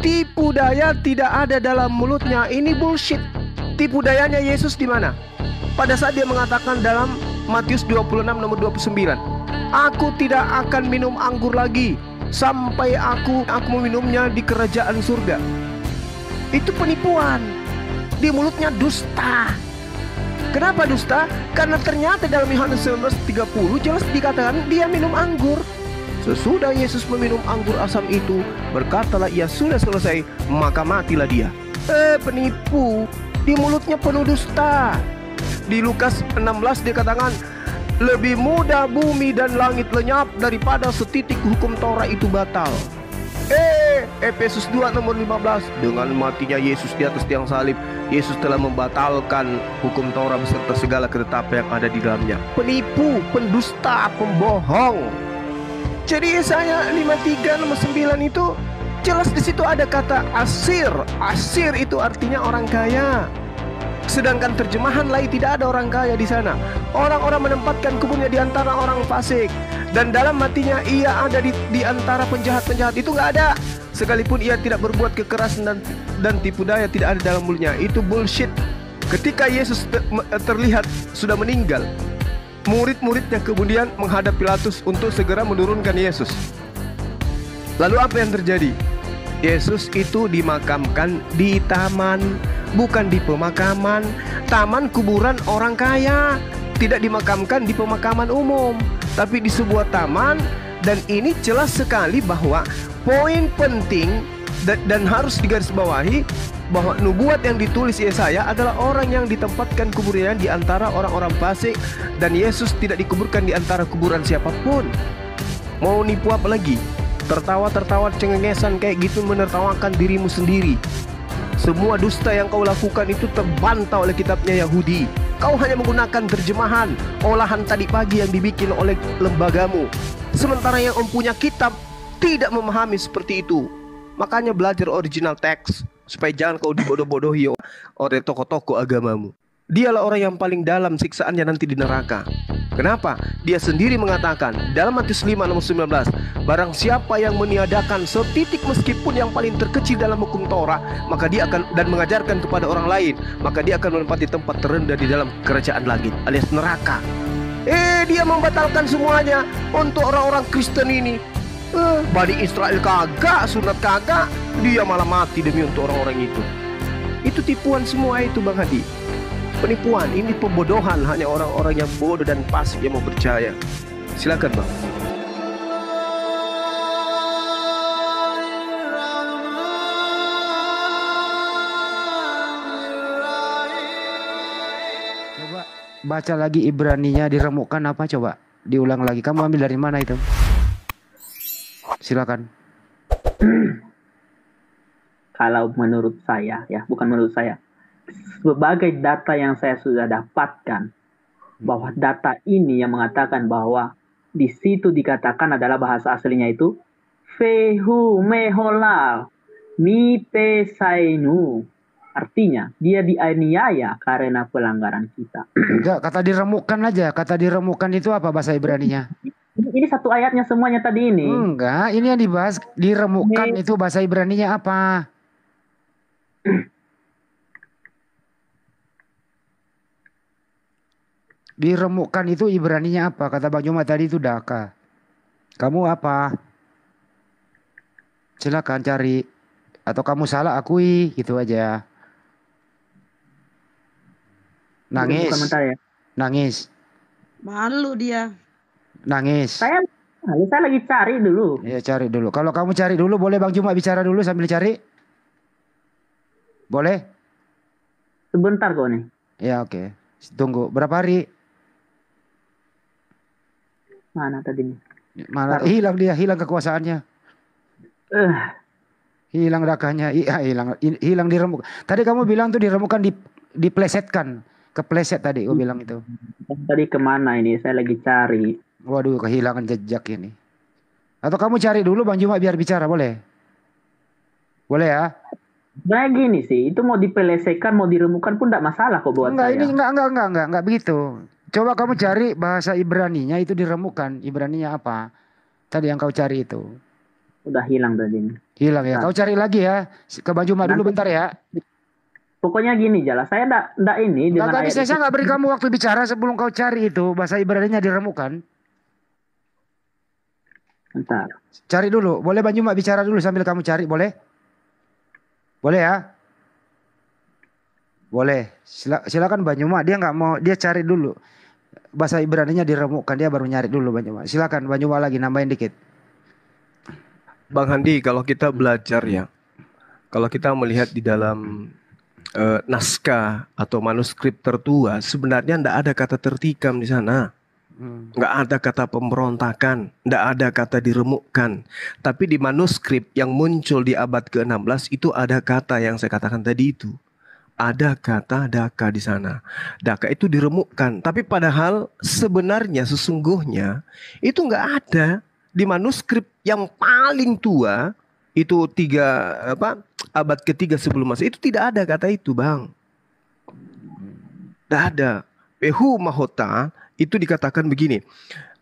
Tipu daya tidak ada dalam mulutnya. Ini bullshit. Tipu dayanya Yesus di mana? Pada saat dia mengatakan dalam Matius 26 nomor 29, aku tidak akan minum anggur lagi sampai aku meminumnya di kerajaan surga. Itu penipuan. Di mulutnya dusta. Kenapa dusta? Karena ternyata dalam Yohanes 19:30 jelas dikatakan dia minum anggur. Sesudah Yesus meminum anggur asam itu, berkatalah ia sudah selesai, maka matilah dia. Penipu. Di mulutnya penuh dusta. Di Lukas 16 dikatakan, lebih mudah bumi dan langit lenyap daripada setitik hukum Taurat itu batal. Efesus 2 nomor 15, dengan matinya Yesus di atas tiang salib, Yesus telah membatalkan hukum Taurat beserta segala ketetapan yang ada di dalamnya. Penipu, pendusta, pembohong. Jadi Yesaya 53 nomor 9 itu jelas di situ ada kata asir. Asir itu artinya orang kaya. Sedangkan terjemahan lain tidak ada orang kaya di sana. Orang-orang menempatkan kebunnya di antara orang fasik, dan dalam matinya ia ada di antara penjahat-penjahat. Itu nggak ada. Sekalipun ia tidak berbuat kekerasan dan tipu daya tidak ada dalam mulutnya. Itu bullshit. Ketika Yesus terlihat sudah meninggal, murid-muridnya kemudian menghadap Pilatus untuk segera menurunkan Yesus. Lalu apa yang terjadi? Yesus itu dimakamkan di taman, bukan di pemakaman. Taman kuburan orang kaya, tidak dimakamkan di pemakaman umum, tapi di sebuah taman. Dan ini jelas sekali bahwa poin penting dan harus digarisbawahi bahwa nubuat yang ditulis Yesaya adalah orang yang ditempatkan kuburnya di antara orang-orang fasik, dan Yesus tidak dikuburkan di antara kuburan siapapun. Mau nipu apa lagi? Tertawa-tertawa cengengesan kayak gitu menertawakan dirimu sendiri. Semua dusta yang kau lakukan itu terbantah oleh kitabnya Yahudi. Kau hanya menggunakan terjemahan olahan tadi pagi yang dibikin oleh lembagamu, sementara yang punya kitab tidak memahami seperti itu. Makanya belajar original teks, supaya jangan kau dibodoh-bodohi oleh tokoh-tokoh agamamu. Dialah orang yang paling dalam siksaannya nanti di neraka. Kenapa? Dia sendiri mengatakan dalam Matius 5 nomor 19, barang siapa yang meniadakan setitik meskipun yang paling terkecil dalam hukum Taurat, maka dia akan dan mengajarkan kepada orang lain, maka dia akan menempati tempat terendah di dalam kerajaan langit alias neraka. Dia membatalkan semuanya untuk orang-orang Kristen ini. Bani Israel kagak, sunat kagak, dia malah mati demi untuk orang-orang itu. Itu tipuan semua itu, Bang Hadi. Penipuan, ini pembodohan, hanya orang-orang yang bodoh dan fasik yang mau percaya. Silakan, Bang. Coba baca lagi Ibraninya, diremukkan apa coba? Diulang lagi. Kamu ambil dari mana itu? Silakan. Kalau menurut saya, ya bukan menurut saya, sebagai data yang saya sudah dapatkan, bahwa data ini yang mengatakan bahwa di situ dikatakan adalah bahasa aslinya itu fehu meholal mi pesainu, artinya dia dianiaya karena pelanggaran kita. Enggak, kata diremukkan aja. Kata diremukkan itu apa bahasa Ibraninya? Ini satu ayatnya semuanya tadi ini. Enggak, ini yang dibahas diremukkan itu bahasa Ibraninya apa? Diremukkan itu Ibraninya apa? Kata Bang Juma tadi itu daka. Kamu apa? Silakan cari. Atau kamu salah akui, gitu aja. Nangis. Ya. Nangis. Malu dia. Nangis. Saya lagi cari dulu. Ya cari dulu. Kalau kamu cari dulu, boleh Bang Juma bicara dulu sambil cari? Boleh? Sebentar kok nih. Ya oke. Tunggu. Berapa hari? Mana tadi nih? Mana? Hilang dia, hilang kekuasaannya. Hilang dakanya, hilang diremuk. Tadi kamu bilang tuh diremukkan, diplesetkan. Kepleset tadi, aku bilang itu. Tadi kemana ini? Saya lagi cari. Waduh, kehilangan jejak ini. Atau kamu cari dulu Bang Juma biar bicara, boleh? Boleh ya? Nah gini sih, itu mau dipelesekan, mau diremukkan pun tidak masalah kok buat enggak, saya. Ini enggak begitu. Coba kamu cari bahasa Ibraninya itu diremukkan. Ibraninya apa? Tadi yang kau cari itu. Udah hilang tadi ini. Hilang ya. Nah. Kau cari lagi ya. Ke Bang Juma dulu Nanti- bentar ya. Pokoknya gini Jala, saya ndak ini dengan Nggak ayat bisa, itu. saya nggak beri kamu waktu bicara sebelum kau cari itu. Bahasa Ibrani-nya diremukan. Bentar. Cari dulu. Boleh Bang Juma bicara dulu sambil kamu cari, boleh? Boleh ya? Boleh. Silakan Bang Juma. Dia nggak mau, dia cari dulu. Bahasa Ibrani-nya diremukkan, dia baru nyari dulu Bang Juma. Silakan Bang Juma lagi nambahin dikit. Bang Handi, kalau kita belajar ya, kalau kita melihat di dalam naskah atau manuskrip tertua, sebenarnya tidak ada kata tertikam di sana. Nggak ada kata pemberontakan, nggak ada kata diremukkan. Tapi di manuskrip yang muncul di abad ke-16 itu ada kata yang saya katakan tadi itu. Ada kata daka di sana. Daka itu diremukkan. Tapi padahal sebenarnya sesungguhnya itu nggak ada di manuskrip yang paling tua itu abad ketiga sebelum Masehi itu tidak ada kata itu, Bang. Tidak ada. Wehu mahota itu dikatakan begini.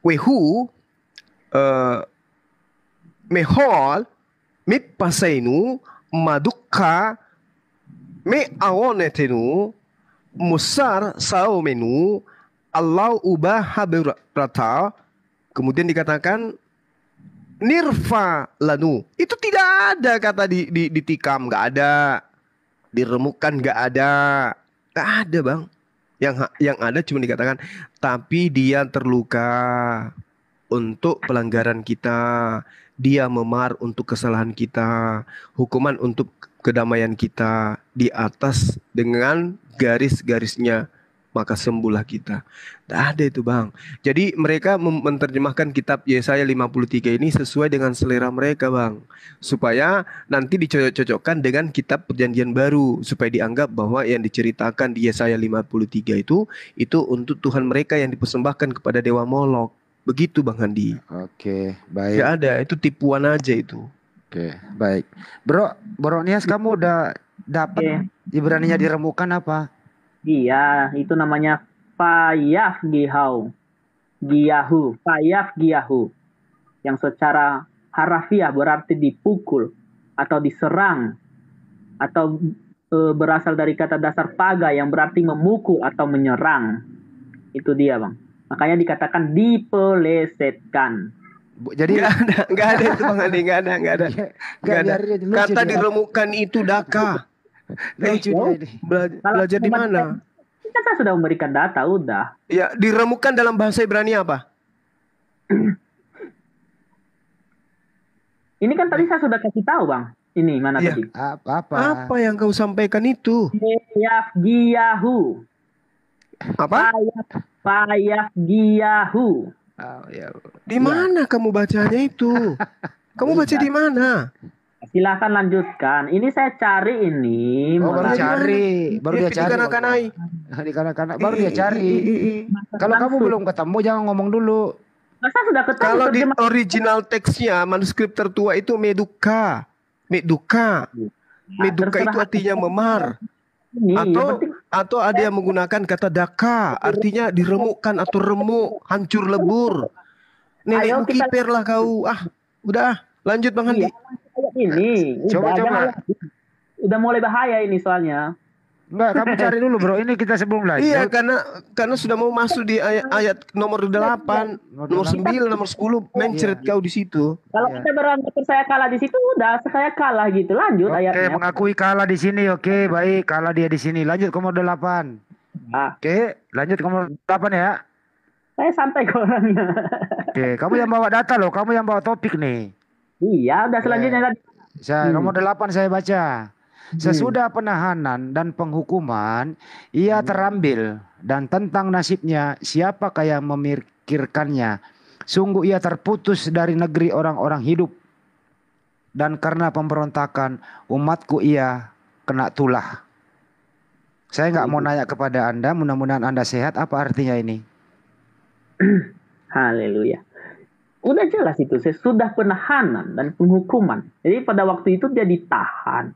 Wehu mehol mipasainu maduka me awonetenu musar saomenu Allah ubah haberata. Kemudian dikatakan nirfa lanu. Itu tidak ada kata ditikam, nggak ada. Diremukkan nggak ada. Nggak ada, Bang. Yang ada cuma dikatakan tapi dia terluka untuk pelanggaran kita. Dia memar untuk kesalahan kita. Hukuman untuk kedamaian kita di atas dengan garis-garisnya. Maka sembuhlah kita. Tidak ada itu, Bang. Jadi mereka menerjemahkan kitab Yesaya 53 ini sesuai dengan selera mereka, Bang. Supaya nanti dicocok-cocokkan dengan kitab perjanjian baru. Supaya dianggap bahwa yang diceritakan di Yesaya 53 itu untuk Tuhan mereka yang dipersembahkan kepada Dewa Molok. Begitu, Bang Handi. Oke, baik. Tidak ada, itu tipuan aja itu. Oke, baik. Bro Nias, kamu udah dapat Ibraninya diremukkan apa? Iya, itu namanya Fayaf Giyahu. Fayaf Giyahu. Yang secara harafiah berarti dipukul atau diserang. Atau berasal dari kata dasar paga yang berarti memukul atau menyerang. Itu dia, Bang. Makanya dikatakan dipelesetkan. Jadi nggak ada itu, Bang Andi, nggak ada. Kata diremukkan itu daka. Belajar di mana? Kan saya sudah memberikan data, udah. Ya, diremukkan dalam bahasa Ibrani apa? Ini kan tadi saya sudah kasih tahu, Bang. Ini mana tadi? Apa yang kau sampaikan itu? Fayaf Giyahu. Apa? Fayaf Giyahu. Di mana kamu bacanya itu? Kamu baca di mana? Silahkan lanjutkan. Ini saya cari ini. Baru cari. Baru dia cari. Di kanak-kanak. Baru dia cari. Kalau kamu belum ketemu jangan ngomong dulu. Masa sudah ketemu? Kalau di original teksnya manuskrip tertua itu meduka. Meduka itu artinya memar. Atau ada yang menggunakan kata daka, artinya diremukkan atau remuk, hancur lebur. Nenekmu kiper lah kau. Udah, lanjut Bang Handi. Ini coba. Udah mulai bahaya ini soalnya. Enggak, kamu cari dulu, Bro. Ini kita sebelum lanjut. Iya, karena sudah mau masuk di ayat nomor 8, nomor 9, nomor 10 mencret kau di situ. Kalau kita berangkat saya kalah di situ, udah saya kalah gitu. Lanjut ayatnya. Oke, mengakui kalah di sini. Oke, baik. Kalah dia di sini. Lanjut ke nomor 8. Oke, lanjut ke nomor 8 ya. Saya santai ke orangnya. Oke, kamu yang bawa data loh. Kamu yang bawa topik nih. Iya, udah selanjutnya tadi. Nomor 8 saya baca. Sesudah penahanan dan penghukuman, ia terambil, dan tentang nasibnya siapakah yang memikirkannya? Sungguh ia terputus dari negeri orang-orang hidup, dan karena pemberontakan umatku ia kena tulah. Saya nggak mau nanya kepada Anda, mudah-mudahan Anda sehat. Apa artinya ini? Haleluya. Udah jelas itu, sesudah penahanan dan penghukuman. Jadi pada waktu itu dia ditahan.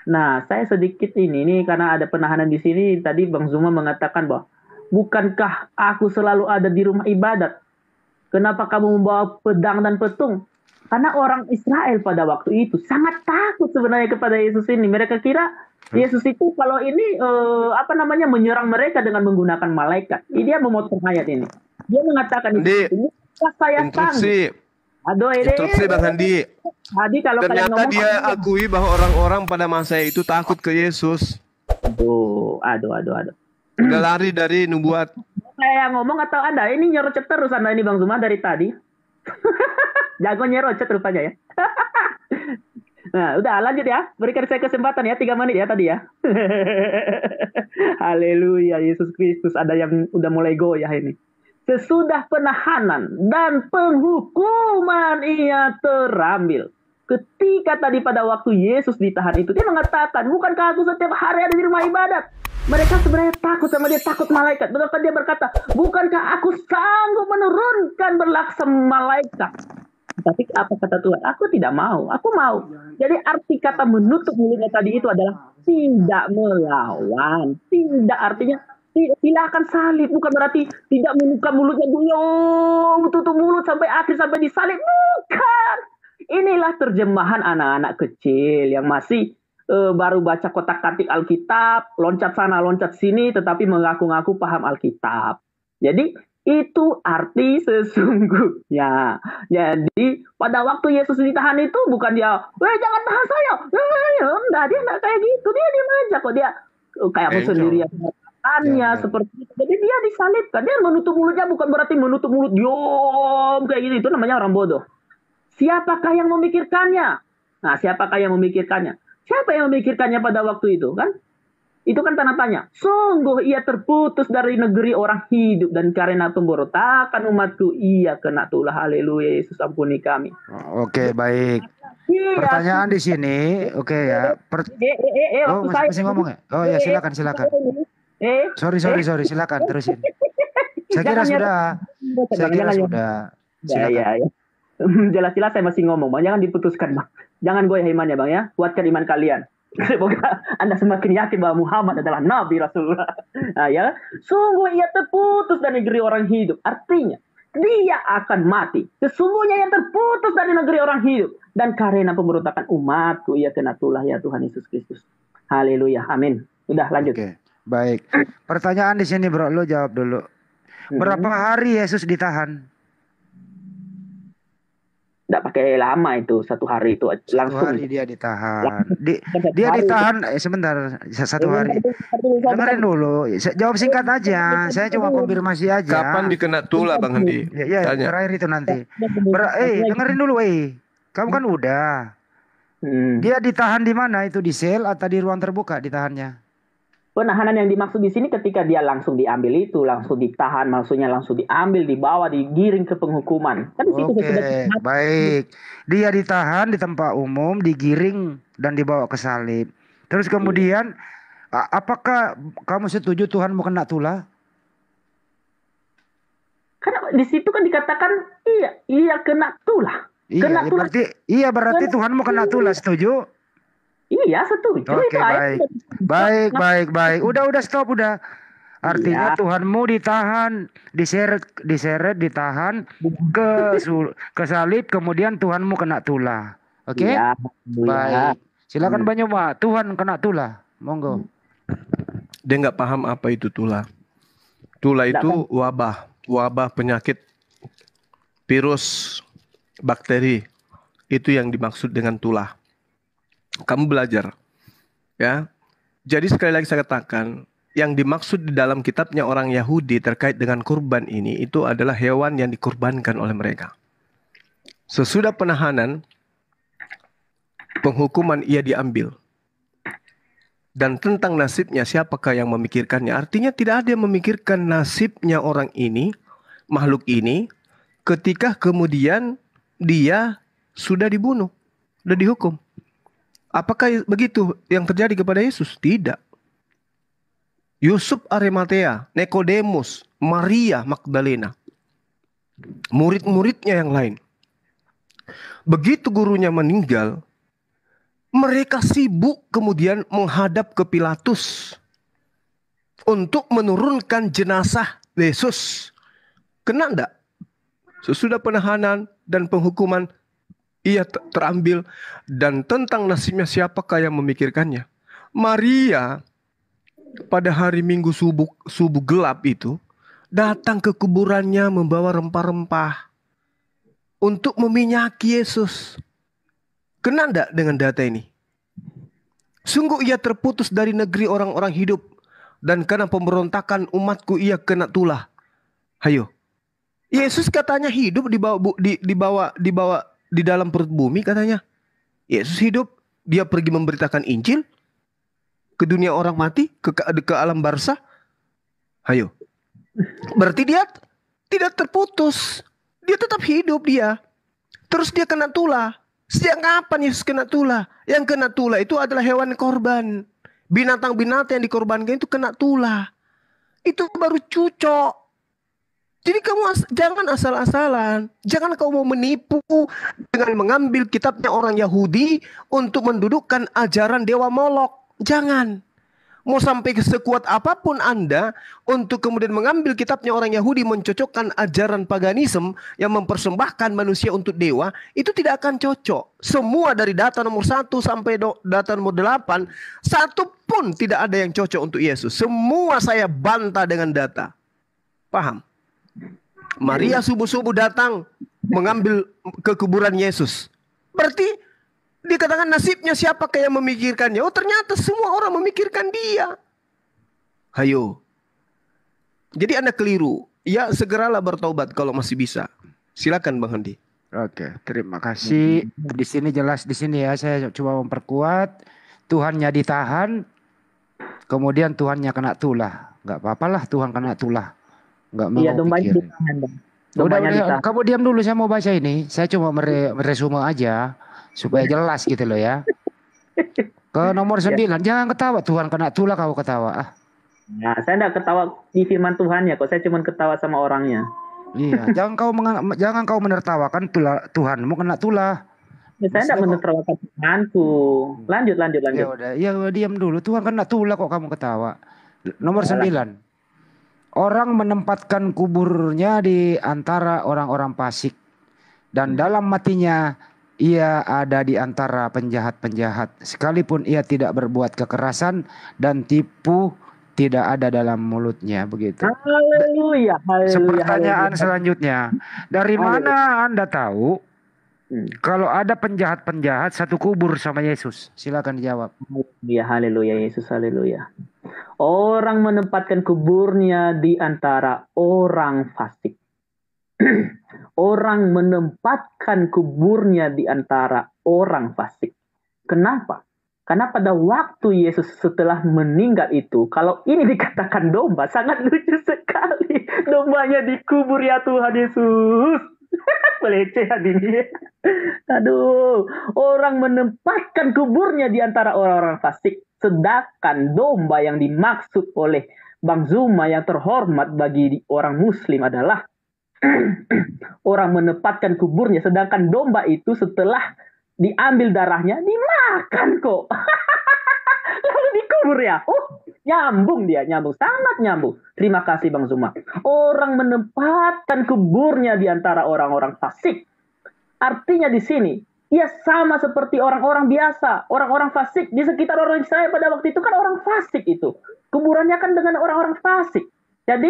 Nah, saya sedikit ini karena ada penahanan di sini. Tadi Bang Zuma mengatakan bahwa bukankah aku selalu ada di rumah ibadat? Kenapa kamu membawa pedang dan petung? Karena orang Israel pada waktu itu sangat takut sebenarnya kepada Yesus ini. Mereka kira Yesus itu kalau ini menyerang mereka dengan menggunakan malaikat. Dia memotong ayat ini. Dia mengatakan Andi, ini saya sanggup. interupsi. Aduh, Interupsi Bang Andi. Adi kalau kalian Ternyata ngomong, dia akui bahwa orang-orang pada masa itu takut ke Yesus. aduh. Udah lari dari nubuat. Saya yang ngomong atau Anda? Ini nyerocet terus Anda ini Bang Zuma dari tadi. Jago nyerocet rupanya ya. Nah, udah lanjut ya. Berikan saya kesempatan ya, 3 menit ya tadi ya. Haleluya, Yesus Kristus. Ada yang udah mulai goyah ini. Sesudah penahanan dan penghukuman ia terambil. Ketika tadi pada waktu Yesus ditahan itu, dia mengatakan, bukankah aku setiap hari ada di rumah ibadat? Mereka sebenarnya takut sama dia, takut malaikat. Bahkan dia berkata, bukankah aku sanggup menurunkan berlaksana malaikat? Tapi apa kata Tuhan? Aku tidak mau, aku mau. Jadi arti kata menutup mulutnya tadi itu adalah tidak melawan. Tidak artinya silakan salib, bukan berarti tidak membuka mulutnya tutup mulut sampai akhir sampai disalib, bukan. Inilah terjemahan anak-anak kecil yang masih baru baca kotak-katik Alkitab, loncat sana loncat sini, tetapi mengaku-ngaku paham Alkitab. Jadi itu arti sesungguhnya. Jadi pada waktu Yesus ditahan itu bukan dia, jangan tahan saya, enggak, dia enggak kayak gitu, dia diam aja kok, dia kayak aku sendiri ya. Seperti itu. Jadi dia disalibkan. Dia menutup mulutnya bukan berarti menutup mulut diam kayak gitu. Itu namanya orang bodoh. Siapakah yang memikirkannya? Nah, siapakah yang memikirkannya? Siapa yang memikirkannya pada waktu itu kan? Itu kan tanda tanya. Sungguh ia terputus dari negeri orang hidup dan karena pemberontakan umatku ia kena tulah. Haleluya, Yesus ampuni kami. Oke, baik. Pertanyaan di sini, oke ya. Masih ngomong ya? Oh ya, silakan. Sorry, silakan terusin. Saya kira sudah. Silakan. Ya. Jelas-jelas saya masih ngomong, Bang. Jangan diputuskan, Bang. Jangan goyah imannya, Bang ya. Kuatkan iman kalian. Semoga Anda semakin yakin bahwa Muhammad adalah Nabi Rasulullah. Nah, ya. Sungguh ia terputus dari negeri orang hidup. Artinya, dia akan mati. Sesungguhnya ia terputus dari negeri orang hidup. Dan karena pemberontakan umatku, ia kena tulah ya Tuhan Yesus Kristus. Haleluya. Amin. Udah lanjut. Oke, baik. Pertanyaan di sini, Bro. Lo jawab dulu. Berapa hari Yesus ditahan? Nggak pakai lama itu, 1 hari itu langsung. 1 hari dia ditahan. Dia ditahan sebentar, 1 hari. Dengerin dulu. Jawab singkat aja. Saya cuma konfirmasi aja. Kapan dikena tulah Bang Andi? Ya, terakhir itu nanti. Dengerin dulu, kamu kan udah. Dia ditahan di mana itu, di sel atau di ruang terbuka ditahannya? Penahanan yang dimaksud di sini ketika dia langsung diambil itu, langsung ditahan, maksudnya langsung diambil, dibawa, digiring ke penghukuman. Kan Oke, baik. Dia ditahan di tempat umum, digiring dan dibawa ke salib. Terus kemudian, apakah kamu setuju Tuhan mau kena tulah? Karena di situ kan dikatakan iya kena tulah. Berarti Tuhan mau kena tulah, setuju? Iya, setuju. Oke, baik. Udah stop udah. Artinya Tuhanmu ditahan, diseret, ditahan ke salib, kemudian Tuhanmu kena tulah. Oke? Ya, baik. Silakan Bang Yoma, Tuhan kena tulah. Monggo. Dia nggak paham apa itu tulah. Tulah itu wabah penyakit, virus, bakteri. Itu yang dimaksud dengan tulah. Kamu belajar, ya. Jadi sekali lagi saya katakan, yang dimaksud di dalam kitabnya orang Yahudi terkait dengan kurban ini itu adalah hewan yang dikurbankan oleh mereka. Sesudah penahanan, penghukuman ia diambil. Dan tentang nasibnya siapakah yang memikirkannya? Artinya tidak ada yang memikirkan nasibnya orang ini, makhluk ini, ketika kemudian dia sudah dibunuh, sudah dihukum. Apakah begitu yang terjadi kepada Yesus? Tidak. Yusuf Arimatea, Nikodemus, Maria Magdalena, murid-muridnya yang lain. Begitu gurunya meninggal, mereka sibuk kemudian menghadap ke Pilatus untuk menurunkan jenazah Yesus. Kena enggak? Sesudah penahanan dan penghukuman, ia terambil, dan tentang nasibnya siapakah yang memikirkannya. Maria pada hari Minggu subuh gelap itu datang ke kuburannya membawa rempah-rempah untuk meminyaki Yesus. Kena enggak dengan data ini? Sungguh ia terputus dari negeri orang-orang hidup, dan karena pemberontakan umatku ia kena tulah. Hayo. Yesus katanya hidup di dalam perut bumi katanya. Yesus hidup, dia pergi memberitakan Injil ke dunia orang mati, ke alam barzah. Hayo. Berarti dia tidak terputus. Dia tetap hidup dia. Terus dia kena tulah. Sejak kapan Yesus kena tulah? Yang kena tulah itu adalah hewan korban. Binatang-binatang yang dikorbankan itu kena tulah. Itu baru cucok. Jadi kamu jangan asal-asalan. Jangan kamu mau menipu dengan mengambil kitabnya orang Yahudi untuk mendudukkan ajaran Dewa Molok. Jangan. Mau sampai sekuat apapun Anda untuk kemudian mengambil kitabnya orang Yahudi mencocokkan ajaran paganisme yang mempersembahkan manusia untuk dewa, itu tidak akan cocok. Semua dari data nomor 1 sampai data nomor 8, satu pun tidak ada yang cocok untuk Yesus. Semua saya bantah dengan data. Paham? Maria subuh-subuh datang mengambil ke kuburan Yesus. Berarti dikatakan nasibnya siapakah yang memikirkannya? Oh, ternyata semua orang memikirkan dia. Hayo. Jadi Anda keliru. Ya, segeralah bertobat kalau masih bisa. Silakan Bang Handi. Oke, terima kasih. Di sini jelas di sini ya, saya coba memperkuat. Tuhannya ditahan, kemudian Tuhannya kena tulah. Nggak apa-apalah Tuhan kena tulah. Nggak mau Iya, dombanya pikir. ditahan, Bang. Udah, Dombanya ditahan. kamu diam dulu, saya mau baca ini. Saya cuma meresume aja supaya jelas gitu loh ya. Ke nomor 9, jangan ketawa. Tuhan kena tulah kau ketawa. Ah. Nah, saya enggak ketawa di firman Tuhan ya, kok saya cuma ketawa sama orangnya. Iya, jangan kau menertawakan Tuhanmu kena tulah. Ya, saya enggak menertawakan Tuhanku. Lanjut. Ya udah diam dulu. Tuhan kena tulah kok kamu ketawa. Nomor 9. Orang menempatkan kuburnya di antara orang-orang fasik, dan dalam matinya ia ada di antara penjahat-penjahat. Sekalipun ia tidak berbuat kekerasan dan tipu tidak ada dalam mulutnya. Begitu. Haleluya. Pertanyaan selanjutnya, dari mana Anda tahu kalau ada penjahat-penjahat satu kubur sama Yesus? Silakan dijawab. Ya, haleluya Yesus, haleluya. Orang menempatkan kuburnya di antara orang fasik. Orang menempatkan kuburnya di antara orang fasik. Kenapa? Karena pada waktu Yesus setelah meninggal itu, kalau ini dikatakan domba, sangat lucu sekali. Dombanya dikubur ya Tuhan Yesus. Pelecehan ini. Aduh, orang menempatkan kuburnya di antara orang-orang fasik. Sedangkan domba yang dimaksud oleh Bang Zuma yang terhormat bagi orang Muslim adalah orang menempatkan kuburnya, sedangkan domba itu setelah diambil darahnya dimakan kok. Lalu dikubur ya. Oh, nyambung, sangat nyambung. Terima kasih Bang Zuma. Orang menempatkan kuburnya di antara orang-orang fasik. Artinya di sini ia sama seperti orang-orang biasa, orang-orang fasik di sekitar orang Israel pada waktu itu kan orang fasik itu. Kuburannya kan dengan orang-orang fasik. Jadi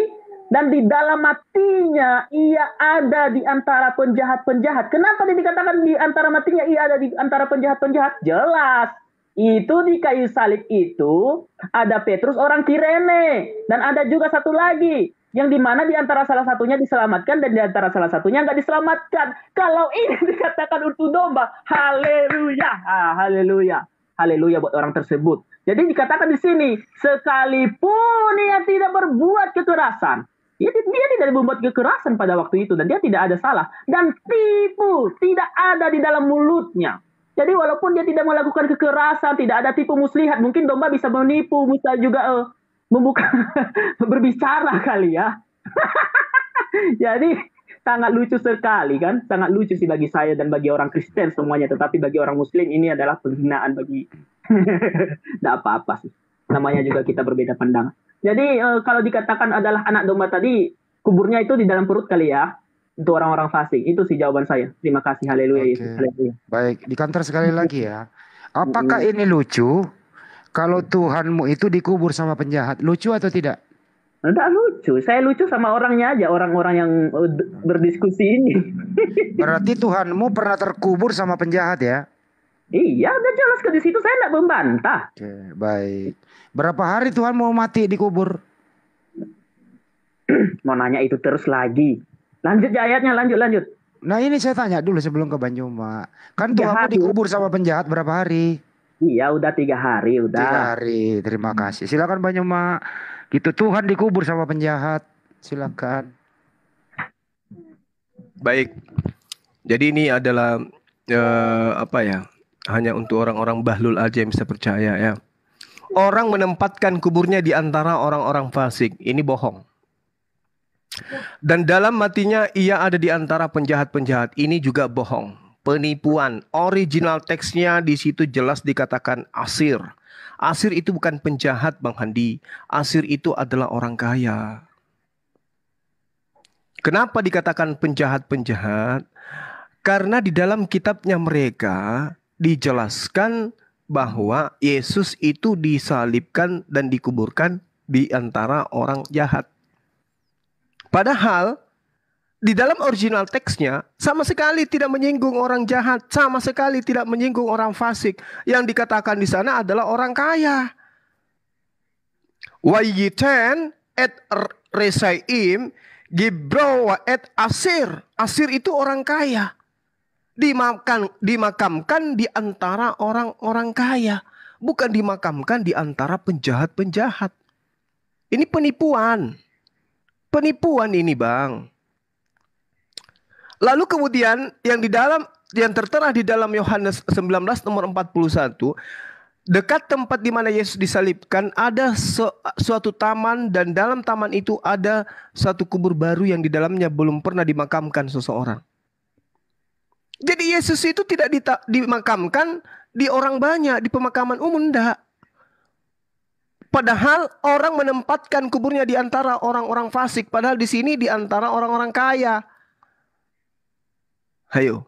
dan di dalam matinya ia ada di antara penjahat-penjahat. Kenapa dikatakan di antara matinya ia ada di antara penjahat-penjahat? Jelas. Itu di kayu salib itu ada Petrus orang Kirene dan ada juga satu lagi yang dimana di antara salah satunya diselamatkan dan di antara salah satunya nggak diselamatkan. Kalau ini dikatakan untuk domba, haleluya, haleluya buat orang tersebut. Jadi dikatakan di sini, sekalipun ia tidak berbuat kekerasan, dia tidak membuat kekerasan pada waktu itu dan dia tidak ada salah dan tipu tidak ada di dalam mulutnya. Jadi walaupun dia tidak melakukan kekerasan, tidak ada tipu muslihat, mungkin domba bisa menipu, bisa juga membuka berbicara kali ya. Jadi sangat lucu sekali kan, sangat lucu sih bagi saya dan bagi orang Kristen semuanya. Tetapi bagi orang Muslim ini adalah penghinaan bagi, tidak apa-apa sih. Namanya juga kita berbeda pandangan. Jadi kalau dikatakan adalah anak domba tadi, kuburnya itu di dalam perut kali ya. untuk orang-orang fasik. Itu sih jawaban saya. Terima kasih. Haleluya Oke. Yesus. Haleluya. Baik, di kantor sekali lagi ya. Apakah ini lucu kalau Tuhanmu itu dikubur sama penjahat? Lucu atau tidak? Enggak lucu. Saya lucu sama orangnya aja. Orang-orang yang berdiskusi ini. Berarti Tuhanmu pernah terkubur sama penjahat ya? Iya, udah jelas ke di situ. Saya enggak membantah. Oke, baik. Berapa hari Tuhan mau mati dikubur? Mau nanya itu terus lagi. Lanjut ya ayatnya. Lanjut. Nah ini saya tanya dulu sebelum ke Banjuma. Kan 3 Tuhanmu hari. dikubur sama penjahat berapa hari? Iya, udah 3 hari. 3 Udah. hari. Terima kasih. Silakan Banjuma. Gitu Tuhan dikubur sama penjahat. Silakan. Baik. Jadi ini adalah hanya untuk orang-orang bahlul aja yang bisa percaya ya. Orang menempatkan kuburnya di antara orang-orang fasik. Ini bohong. Dan dalam matinya ia ada di antara penjahat-penjahat. Ini juga bohong. Penipuan. Original teksnya di situ jelas dikatakan asir. Asir itu bukan penjahat, Bang Handi. Asir itu adalah orang kaya. Kenapa dikatakan penjahat-penjahat? Karena di dalam kitabnya mereka dijelaskan bahwa Yesus itu disalibkan dan dikuburkan di antara orang jahat. Padahal di dalam original teksnya sama sekali tidak menyinggung orang jahat, sama sekali tidak menyinggung orang fasik. Yang dikatakan di sana adalah orang kaya. Wayiten et resaim gibro et asir. Asir itu orang kaya. Dimakamkan di antara orang-orang kaya. Bukan dimakamkan di antara penjahat-penjahat. Ini penipuan. Penipuan ini, Bang. Lalu kemudian yang tertera di dalam Yohanes 19 nomor 41, dekat tempat di mana Yesus disalibkan ada suatu taman, dan dalam taman itu ada satu kubur baru yang di dalamnya belum pernah dimakamkan seseorang. Jadi Yesus itu tidak dimakamkan di orang banyak, di pemakaman umum, enggak. Padahal orang menempatkan kuburnya di antara orang-orang fasik. Padahal di sini di antara orang-orang kaya. Hayo.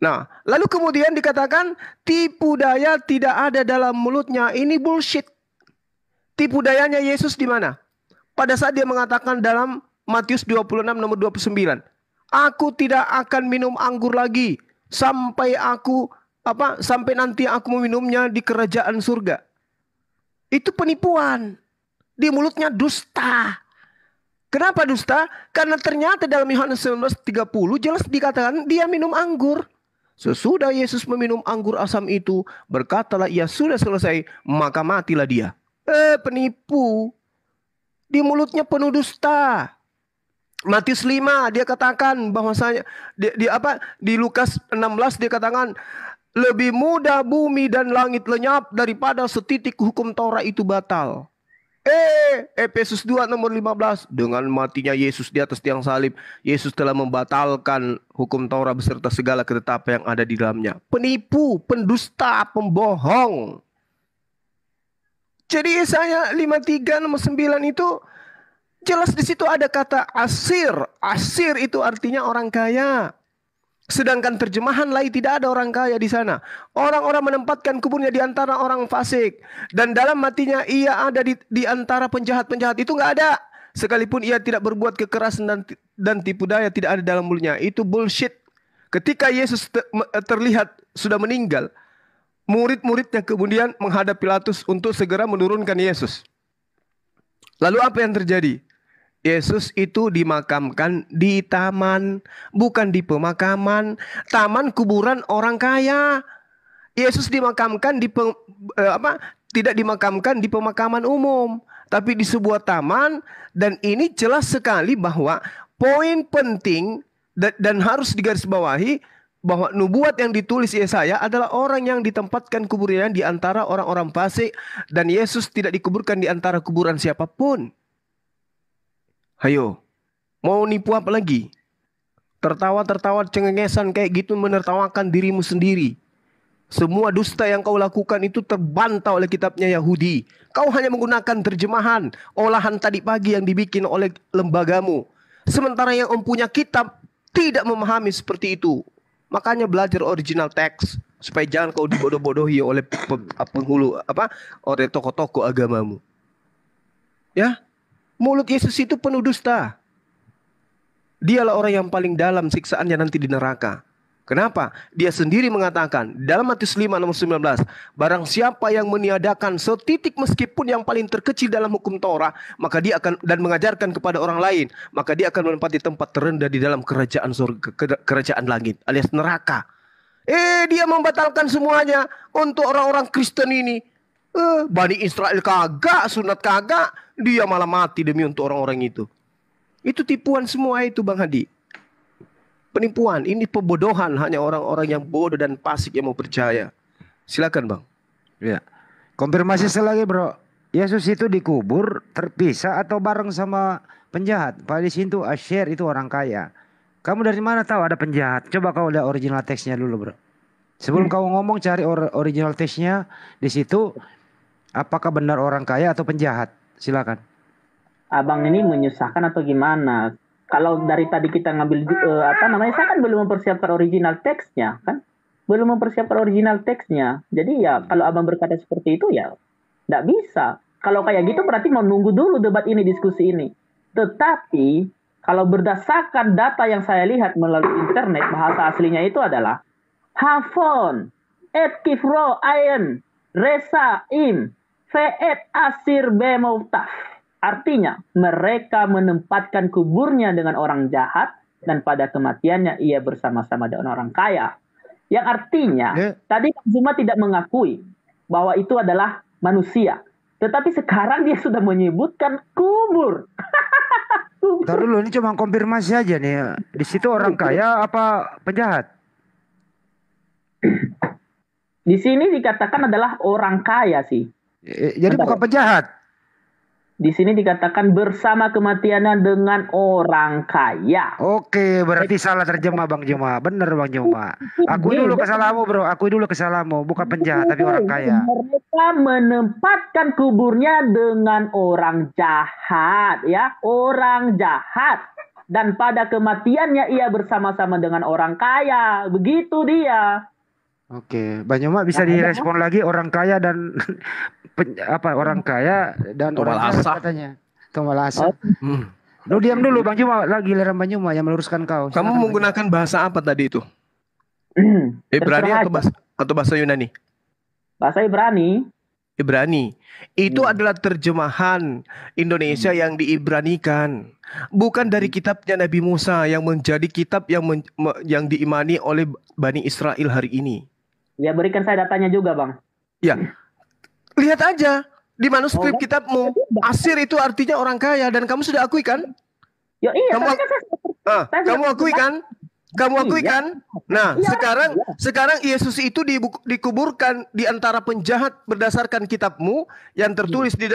Nah, lalu kemudian dikatakan tipu daya tidak ada dalam mulutnya. Ini bullshit. Tipu dayanya Yesus di mana? Pada saat dia mengatakan dalam Matius 26 nomor 29. Aku tidak akan minum anggur lagi sampai nanti aku meminumnya di kerajaan surga. Itu penipuan. Di mulutnya dusta. Kenapa dusta? Karena ternyata dalam Yohanes 19:30 jelas dikatakan dia minum anggur. Sesudah Yesus meminum anggur asam itu, berkatalah ia sudah selesai, maka matilah dia. Penipu. Di mulutnya penuh dusta. Matius 5 dia katakan bahwasanya di Lukas 16 dia katakan lebih mudah bumi dan langit lenyap daripada setitik hukum Taurat itu batal. Efesus 2 nomor 15, dengan matinya Yesus di atas tiang salib, Yesus telah membatalkan hukum Taurat beserta segala ketetapan yang ada di dalamnya. Penipu, pendusta, pembohong. Jadi Yesaya 53 nomor 9 itu jelas di situ ada kata asir. Asir itu artinya orang kaya. Sedangkan terjemahan lain tidak ada orang kaya di sana. Orang-orang menempatkan kuburnya di antara orang fasik. Dan dalam matinya ia ada di antara penjahat-penjahat. Itu nggak ada. Sekalipun ia tidak berbuat kekerasan dan tipu daya tidak ada dalam mulutnya. Itu bullshit. Ketika Yesus terlihat sudah meninggal, murid-muridnya kemudian menghadap Pilatus untuk segera menurunkan Yesus. Lalu apa yang terjadi? Yesus itu dimakamkan di taman, bukan di pemakaman. Taman kuburan orang kaya. Yesus dimakamkan tidak dimakamkan di pemakaman umum, tapi di sebuah taman. Dan ini jelas sekali bahwa poin penting dan harus digarisbawahi bahwa nubuat yang ditulis Yesaya adalah orang yang ditempatkan kuburnya di antara orang-orang fasik, dan Yesus tidak dikuburkan di antara kuburan siapapun. Hayo, mau nipu apa lagi? Tertawa-tertawa cengengesan kayak gitu menertawakan dirimu sendiri. Semua dusta yang kau lakukan itu terbantah oleh kitabnya Yahudi. Kau hanya menggunakan terjemahan olahan tadi pagi yang dibikin oleh lembagamu. Sementara yang punya kitab tidak memahami seperti itu. Makanya belajar original text supaya jangan kau dibodoh-bodohi oleh penghulu oleh tokoh-tokoh agamamu. Ya, mulut Yesus itu penuh dusta. Dialah orang yang paling dalam siksaannya nanti di neraka. Kenapa? Dia sendiri mengatakan dalam Matius 5 nomor 19, barang siapa yang meniadakan setitik meskipun yang paling terkecil dalam hukum Torah, maka dia akan dan mengajarkan kepada orang lain, maka dia akan menempati tempat terendah di dalam kerajaan surga, kerajaan langit alias neraka. Dia membatalkan semuanya untuk orang-orang Kristen ini. Bani Israel kagak, sunat kagak, dia malah mati demi untuk orang-orang itu. Itu tipuan semua itu, Bang Hadi. Penipuan, ini pembodohan, hanya orang-orang yang bodoh dan fasik yang mau percaya. Silakan, Bang. Ya. Konfirmasi lagi, Bro. Yesus itu dikubur terpisah atau bareng sama penjahat? Palestina itu Asher itu orang kaya. Kamu dari mana tahu ada penjahat? Coba kau lihat original teksnya dulu, Bro. Sebelum kau ngomong cari original teksnya di situ, apakah benar orang kaya atau penjahat? Silakan. Abang ini menyusahkan atau gimana? Kalau dari tadi kita ngambil saya kan belum mempersiapkan original teksnya kan, belum mempersiapkan original teksnya. Jadi ya kalau abang berkata seperti itu ya tidak bisa. Kalau kayak gitu berarti mau nunggu dulu debat ini, diskusi ini. Tetapi kalau berdasarkan data yang saya lihat melalui internet, bahasa aslinya itu adalah Hafon, Et Kifro Ayen, Resa Im, Feet Asir Bemoutaf. Artinya, mereka menempatkan kuburnya dengan orang jahat dan pada kematiannya ia bersama-sama dengan orang kaya. Yang artinya, tadi Kang Zuma tidak mengakui bahwa itu adalah manusia. Tetapi sekarang dia sudah menyebutkan kubur. Ntar dulu, ini cuma konfirmasi aja nih. Di situ orang kaya apa penjahat? Di sini dikatakan adalah orang kaya sih. Jadi bukan penjahat. Di sini dikatakan bersama kematiannya dengan orang kaya. Oke, berarti salah terjemah Bang Juma. Bener Bang Juma. Akui dulu kesalahanmu, Bro. Akui dulu kesalahanmu. Bukan penjahat tapi orang kaya. Mereka menempatkan kuburnya dengan orang jahat, ya, orang jahat. Dan pada kematiannya ia bersama-sama dengan orang kaya. Begitu dia. Oke, Bang Juma bisa direspon lagi orang kaya dan orang kaya dan orang kaya katanya. Tomalasa. Lu diam dulu Bang Juma, lagi giliran Bang Juma yang meluruskan kau. Kamu menggunakan bahasa apa tadi itu? Ibrani atau bahasa Yunani? Bahasa Ibrani. Ibrani. Itu adalah terjemahan Indonesia yang diibranikan. Bukan dari kitabnya Nabi Musa yang menjadi kitab yang diimani oleh Bani Israel hari ini. Ya, berikan saya datanya juga, Bang. Ya. Lihat aja di manuskrip kitabmu. Asir itu artinya orang kaya dan kamu sudah akui kan? Ya iya, kamu akui kan? Kamu akui kan? Nah, iya, sekarang Yesus itu dikuburkan di antara penjahat berdasarkan kitabmu yang tertulis di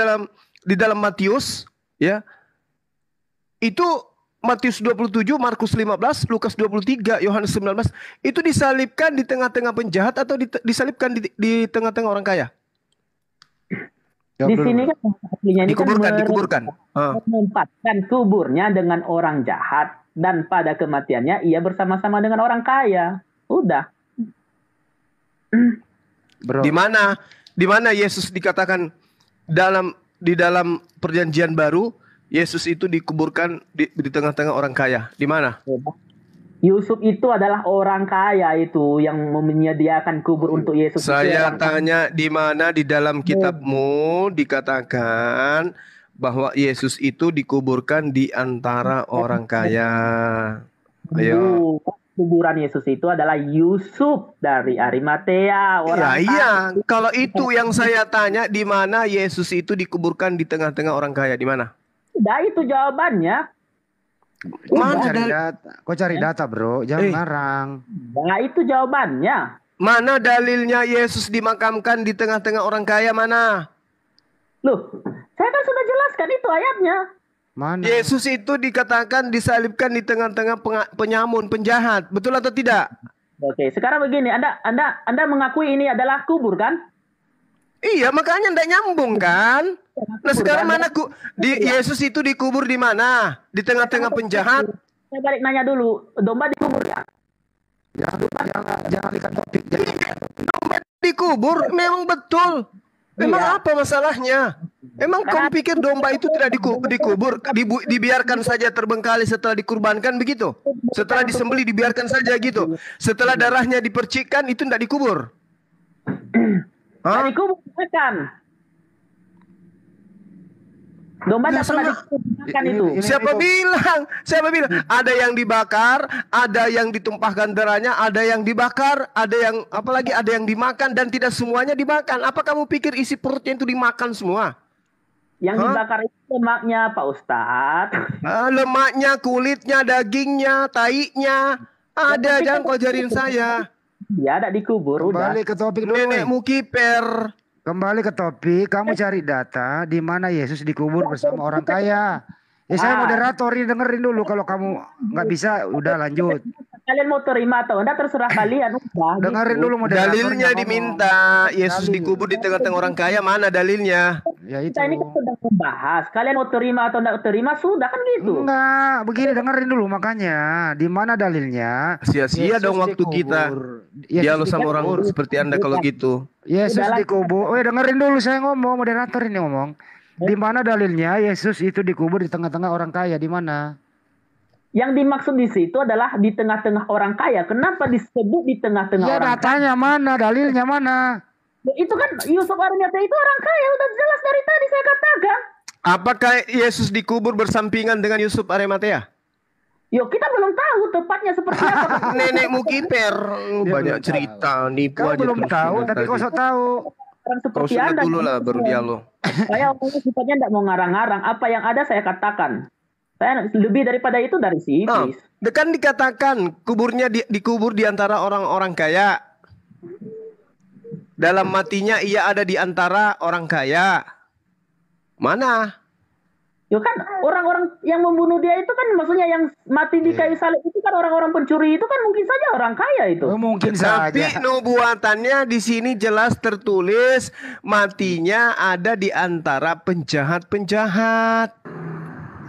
dalam Matius, ya. Itu Matius 27, Markus 15, Lukas 23, Yohanes 19 itu disalibkan di tengah-tengah penjahat atau disalibkan di tengah-tengah orang kaya? Di sini kan aslinya ini dikuburkan. Menempatkan kuburnya dengan orang jahat dan pada kematiannya ia bersama-sama dengan orang kaya. Udah. Bro. Di mana Yesus dikatakan di dalam perjanjian baru Yesus itu dikuburkan di tengah-tengah orang kaya. Di mana? Yusuf itu adalah orang kaya itu yang menyediakan kubur untuk Yesus. Saya tanya di mana di dalam kitabmu dikatakan bahwa Yesus itu dikuburkan di antara orang kaya. Ayo. Kuburan Yesus itu adalah Yusuf dari Arimatea. Iya. Kalau itu yang saya tanya, di mana Yesus itu dikuburkan di tengah-tengah orang kaya? Di mana? Nah, itu jawabannya. Kok cari data, Bro? Jangan ngarang. Nah, itu jawabannya. Mana dalilnya Yesus dimakamkan di tengah-tengah orang kaya? Mana? Loh, saya kan sudah jelaskan itu ayatnya. Mana? Yesus itu dikatakan disalibkan di tengah-tengah penyamun, penjahat. Betul atau tidak? Oke, sekarang begini, Anda mengakui ini adalah kubur kan? Iya, makanya ndak nyambung kan? Nah sekarang mana Yesus itu dikubur di mana? Di tengah-tengah penjahat? Saya balik nanya dulu, domba dikubur ya? Jangan lihat topik. Dikubur, memang betul. Memang apa masalahnya? Emang kamu pikir domba itu tidak dikubur, dibiarkan saja terbengkalai setelah dikurbankan begitu? Setelah disembelih dibiarkan saja gitu? Setelah darahnya dipercikkan itu tidak dikubur? Hah? Dikubur makan. Domba tidak pernah dikubur itu. Siapa bilang? Ada yang dibakar, ada yang ditumpahkan darahnya, ada yang dibakar, ada yang apalagi ada yang dimakan dan tidak semuanya dimakan. Apa kamu pikir isi perutnya itu dimakan semua? Yang dibakar itu lemaknya, Pak Ustadz. Lemaknya, kulitnya, dagingnya, tainya. Ada, jangan kau ajarin saya. Ya, ada dikubur. Kembali ke topik dulu. Nenekmu kiper. Kembali ke topik, kamu cari data di mana Yesus dikubur bersama orang kaya. Saya moderator ini, dengerin dulu. Kalau kamu nggak bisa, udah lanjut. Kalian mau terima atau enggak terserah kalian. Dengerin dulu moderator. Dalilnya diminta. Yesus dikubur di tengah-tengah orang kaya, mana dalilnya? Ya itu. Kita ini kan sedang membahas. Kalian mau terima atau enggak terima, sudah kan gitu. Enggak, begini dengerin dulu makanya. Di mana dalilnya? Sia-sia dong waktu kita. Dialog sama orang seperti Anda kalau gitu. Yesus dikubur. Dengerin dulu saya ngomong, moderator ini ngomong. Di mana dalilnya Yesus itu dikubur di tengah-tengah orang kaya? Di mana? Yang dimaksud di situ adalah di tengah-tengah orang kaya. Kenapa disebut di tengah-tengah orang kaya? Ya datanya mana? Dalilnya mana? Ya, itu kan Yusuf Arimatea itu orang kaya. Udah jelas dari tadi saya katakan. Apakah Yesus dikubur bersampingan dengan Yusuf Arimatea? Yo, kita belum tahu tepatnya seperti apa. Nenekmu kiper. Banyak cerita. Nipu kau aja belum tahu, tapi kau sok tahu. Orang Kau seperti sudah Anda. dulu lah baru dialog. Saya orangnya sifatnya tidak mau ngarang-ngarang. Apa yang ada saya katakan. Saya lebih daripada itu dari si iblis. Kan dikatakan kuburnya dikubur di antara orang-orang kaya. Dalam matinya ia ada di antara orang kaya. Mana? Yo kan orang-orang yang membunuh dia itu kan maksudnya yang mati di kayu salib itu kan orang-orang pencuri itu kan mungkin saja orang kaya itu. Mungkin Tapi saja. nubuatannya di sini jelas tertulis matinya ada di antara penjahat-penjahat.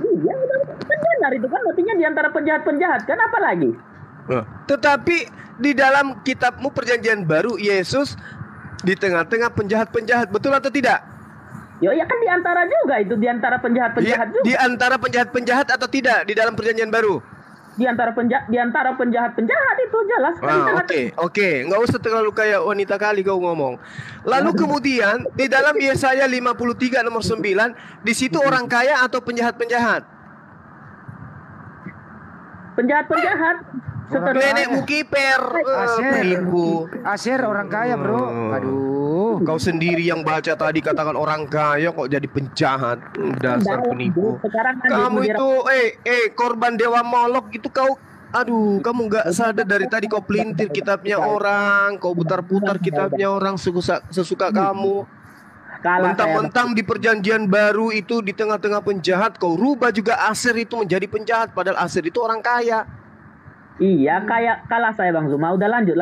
Iya, kan benar itu kan matinya di antara penjahat-penjahat kan apa lagi? Tetapi di dalam kitabmu Perjanjian Baru Yesus di tengah-tengah penjahat-penjahat, betul atau tidak? Yo ya kan di antara juga itu di antara penjahat-penjahat juga. Di antara penjahat-penjahat atau tidak di dalam Perjanjian Baru? Di antara penjahat-penjahat itu jelas. Oke, nggak usah terlalu kayak wanita kali kau ngomong. Lalu kemudian di dalam Yesaya 53 nomor 9, di situ orang kaya atau penjahat-penjahat? Penjahat-penjahat. Nenekmu kiper, penipu. Asyir orang kaya bro. Aduh. Kau sendiri yang baca tadi katakan orang kaya kok jadi penjahat. Dasar penipu. Kamu itu korban dewa Molok itu kau. Aduh, kamu nggak sadar dari tadi kau pelintir kitabnya orang, kau putar-putar kitabnya orang sesuka kamu. Mentang-mentang di Perjanjian Baru itu di tengah-tengah penjahat, kau rubah juga Asyir itu menjadi penjahat, padahal Asyir itu orang kaya. Iya, kayak kalah saya Bang Zuma. Udah lanjut.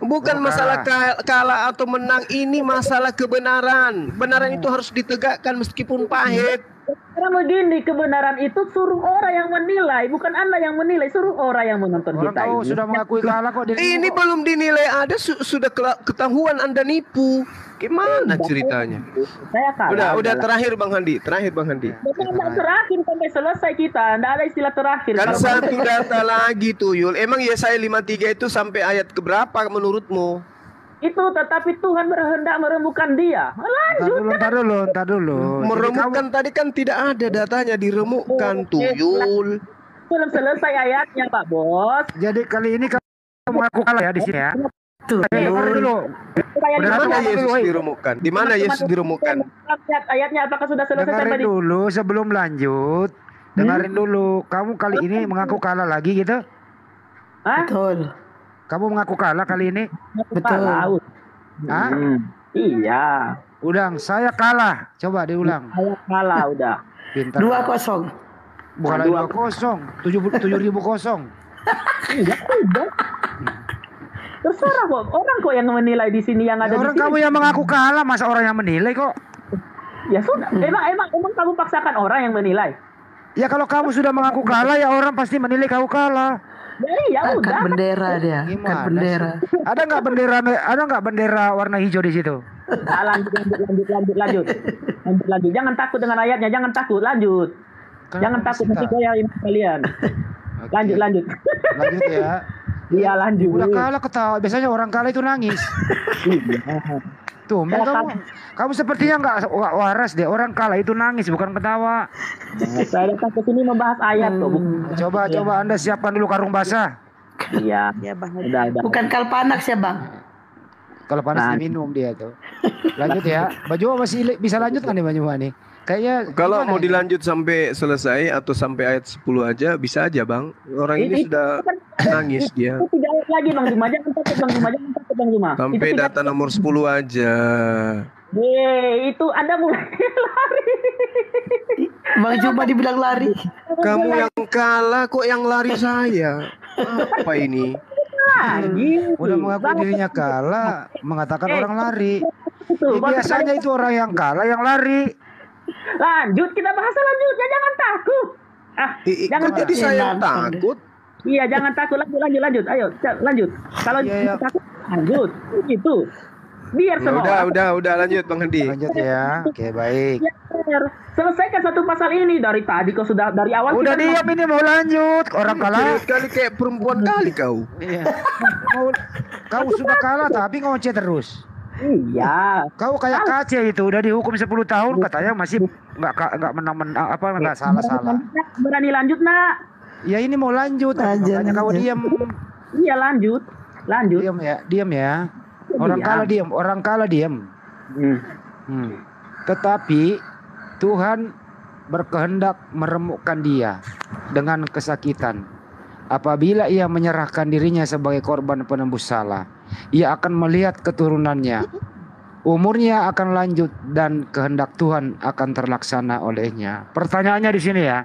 Bukan masalah kalah atau menang, ini masalah kebenaran. Kebenaran itu harus ditegakkan meskipun pahit. Karena begini, kebenaran itu suruh orang yang menilai, bukan Anda yang menilai, suruh orang yang menonton Orang kita kau ini. sudah mengakui kalah kok. Ini belum dinilai ada sudah ketahuan Anda nipu. Gimana ceritanya? Saya kalah. Udah terakhir Bang Handi. Tidak terakhir sampai selesai kita. Tidak ada istilah terakhir. Kan satu data lagi Tuyul. Emang Yesaya 53 itu sampai ayat keberapa menurutmu? Itu tetapi Tuhan berhendak merembukan dia. Lanjut. Ntar dulu. Meremukkan tadi kan tidak ada datanya diremukkan Tuyul. Belum selesai ayatnya Pak Bos. Jadi kali ini kamu mengaku kalah ya di sini ya. Dulu. Di mana Yesus diremukkan? Di mana Yesus diremukkan? Ayatnya apakah sudah selesai Dengerin sampai dulu sebelum lanjut. Dengerin dulu. Kamu kali ini mengaku kalah lagi gitu? Betul. Kamu mengaku kalah kali ini? Betul. Hah? Iya. Udang, saya kalah. Coba diulang. Saya kalah udah. Pintar. 2-0. Bukan 2-0. 7.000 kosong. Terserah kok, orang kok yang menilai di sini yang ada Ya, orang di sini. kamu yang mengaku kalah, masa orang yang menilai kok? Ya sudah, emang kamu paksakan orang yang menilai. Ya kalau kamu sudah mengaku kalah, ya orang pasti menilai kamu kalah. Ya Angkat udah. bendera dia. Angkat Gimana bendera. sih? Ada nggak bendera warna hijau di situ? Nah, lanjut. Jangan takut dengan ayatnya, jangan takut, lanjut. Jangan takut nanti goyahin kalian. Oke. Lanjut. Lanjut ya. Iya lanjut. Udah kalah ketawa. Biasanya orang kalah itu nangis. Tuh, kamu sepertinya nggak waras deh. Orang kalah itu nangis, bukan ketawa. Saya datang ke sini membahas ayat kok. Coba Anda siapkan dulu karung basah. Iya. Ya, Bang. Udah. Bukan kalpanak ya, Bang. Kalau panas diminum dia tuh. Lanjut ya. Baju masih bisa lanjut kan nih Baju nih? Kayaknya Kalau mau ya? dilanjut sampai selesai atau sampai ayat 10 aja bisa aja Bang. Orang ini sudah nangis dia. Itu 3 ayat lagi Bang Juma, jangan takut Bang Juma. Sampai Itu data nomor 10 aja. itu Anda mulai lari. Bang Juma dibilang lari. Kamu yang kalah kok yang lari saya. Apa ini? Lagi. Udah mengaku dirinya kalah, mengatakan orang lari. Betul, Ya, biasanya itu orang yang kalah yang lari. Lanjut, kita bahas selanjutnya, jangan takut. Jangan Kok jadi saya yang takut? Iya, jangan takut. Lanjut. Ayo, lanjut. Kalau Iya. takut, lanjut. Gitu. Biar Nah, semua. udah lanjut Bang Hedi. Lanjut ya. Oke, baik. Biar selesaikan satu pasal ini dari tadi kau sudah dari awal. Udah kita diam ini mau lanjut. Orang kalah. Kali kayak perempuan kali kau. Iya. Kau sudah kalah tapi ngoceh terus. Iya. Kau kayak kace itu udah dihukum 10 tahun katanya masih nggak menang apa nggak salah. Berani lanjut nak? Ya ini mau lanjut. Makanya kau diam. Iya lanjut. Diam ya. Orang kalah diam. Tetapi Tuhan berkehendak meremukkan dia dengan kesakitan. Apabila ia menyerahkan dirinya sebagai korban penembus salah, ia akan melihat keturunannya. Umurnya akan lanjut dan kehendak Tuhan akan terlaksana olehnya. Pertanyaannya di sini ya.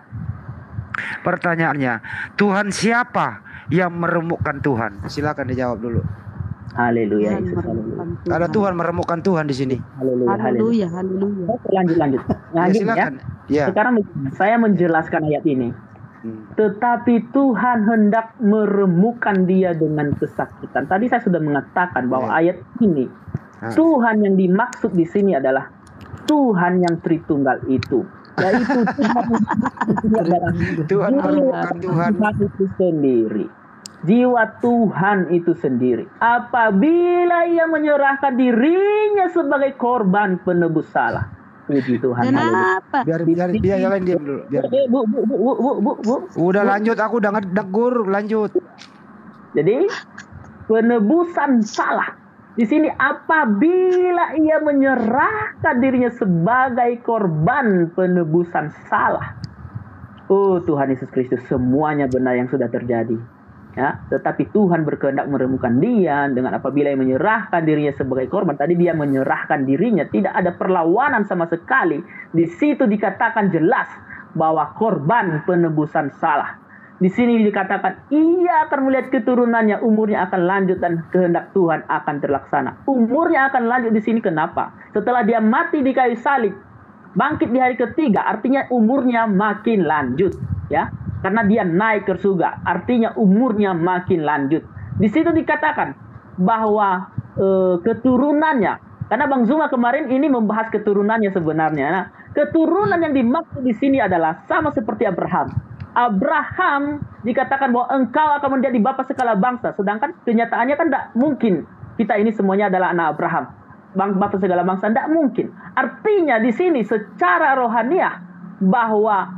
Pertanyaannya, Tuhan siapa yang meremukkan Tuhan? Silakan dijawab dulu. Haleluya. Ada Tuhan meremukkan Tuhan di sini. Haleluya. Lanjut. Ya, silakan. Ya. Sekarang saya menjelaskan ayat ini. Tetapi Tuhan hendak meremukkan dia dengan kesakitan. Tadi saya sudah mengatakan bahwa ayat ini Tuhan yang dimaksud di sini adalah Tuhan yang Tritunggal itu, yaitu Tuhan meremukkan Tuhan itu sendiri. Jiwa Tuhan itu sendiri. Apabila ia menyerahkan dirinya sebagai korban penebus salah. Puji Tuhan. Kenapa? Biar jalan diam dulu. Bu. Udah lanjut, aku udah negur, lanjut. Jadi penebusan salah di sini apabila ia menyerahkan dirinya sebagai korban penebusan salah. Oh Tuhan Yesus Kristus, semuanya benar yang sudah terjadi. Ya, tetapi Tuhan berkehendak meremukkan dia dengan apabila ia menyerahkan dirinya sebagai korban. Tadi dia menyerahkan dirinya, tidak ada perlawanan sama sekali. Di situ dikatakan jelas bahwa korban penebusan salah. Di sini dikatakan ia akan melihat keturunannya, umurnya akan lanjut dan kehendak Tuhan akan terlaksana. Umurnya akan lanjut di sini kenapa? Setelah dia mati di kayu salib, bangkit di hari ketiga, artinya umurnya makin lanjut, ya. Karena dia naik ke surga, artinya umurnya makin lanjut. Di situ dikatakan bahwa keturunannya, karena Bang Zuma kemarin ini membahas keturunannya sebenarnya. Nah, keturunan yang dimaksud di sini adalah sama seperti Abraham. Abraham dikatakan bahwa engkau akan menjadi bapa segala bangsa, sedangkan kenyataannya kan tidak mungkin kita ini semuanya adalah anak Abraham. Bapa segala bangsa tidak mungkin. Artinya di sini secara rohaniah bahwa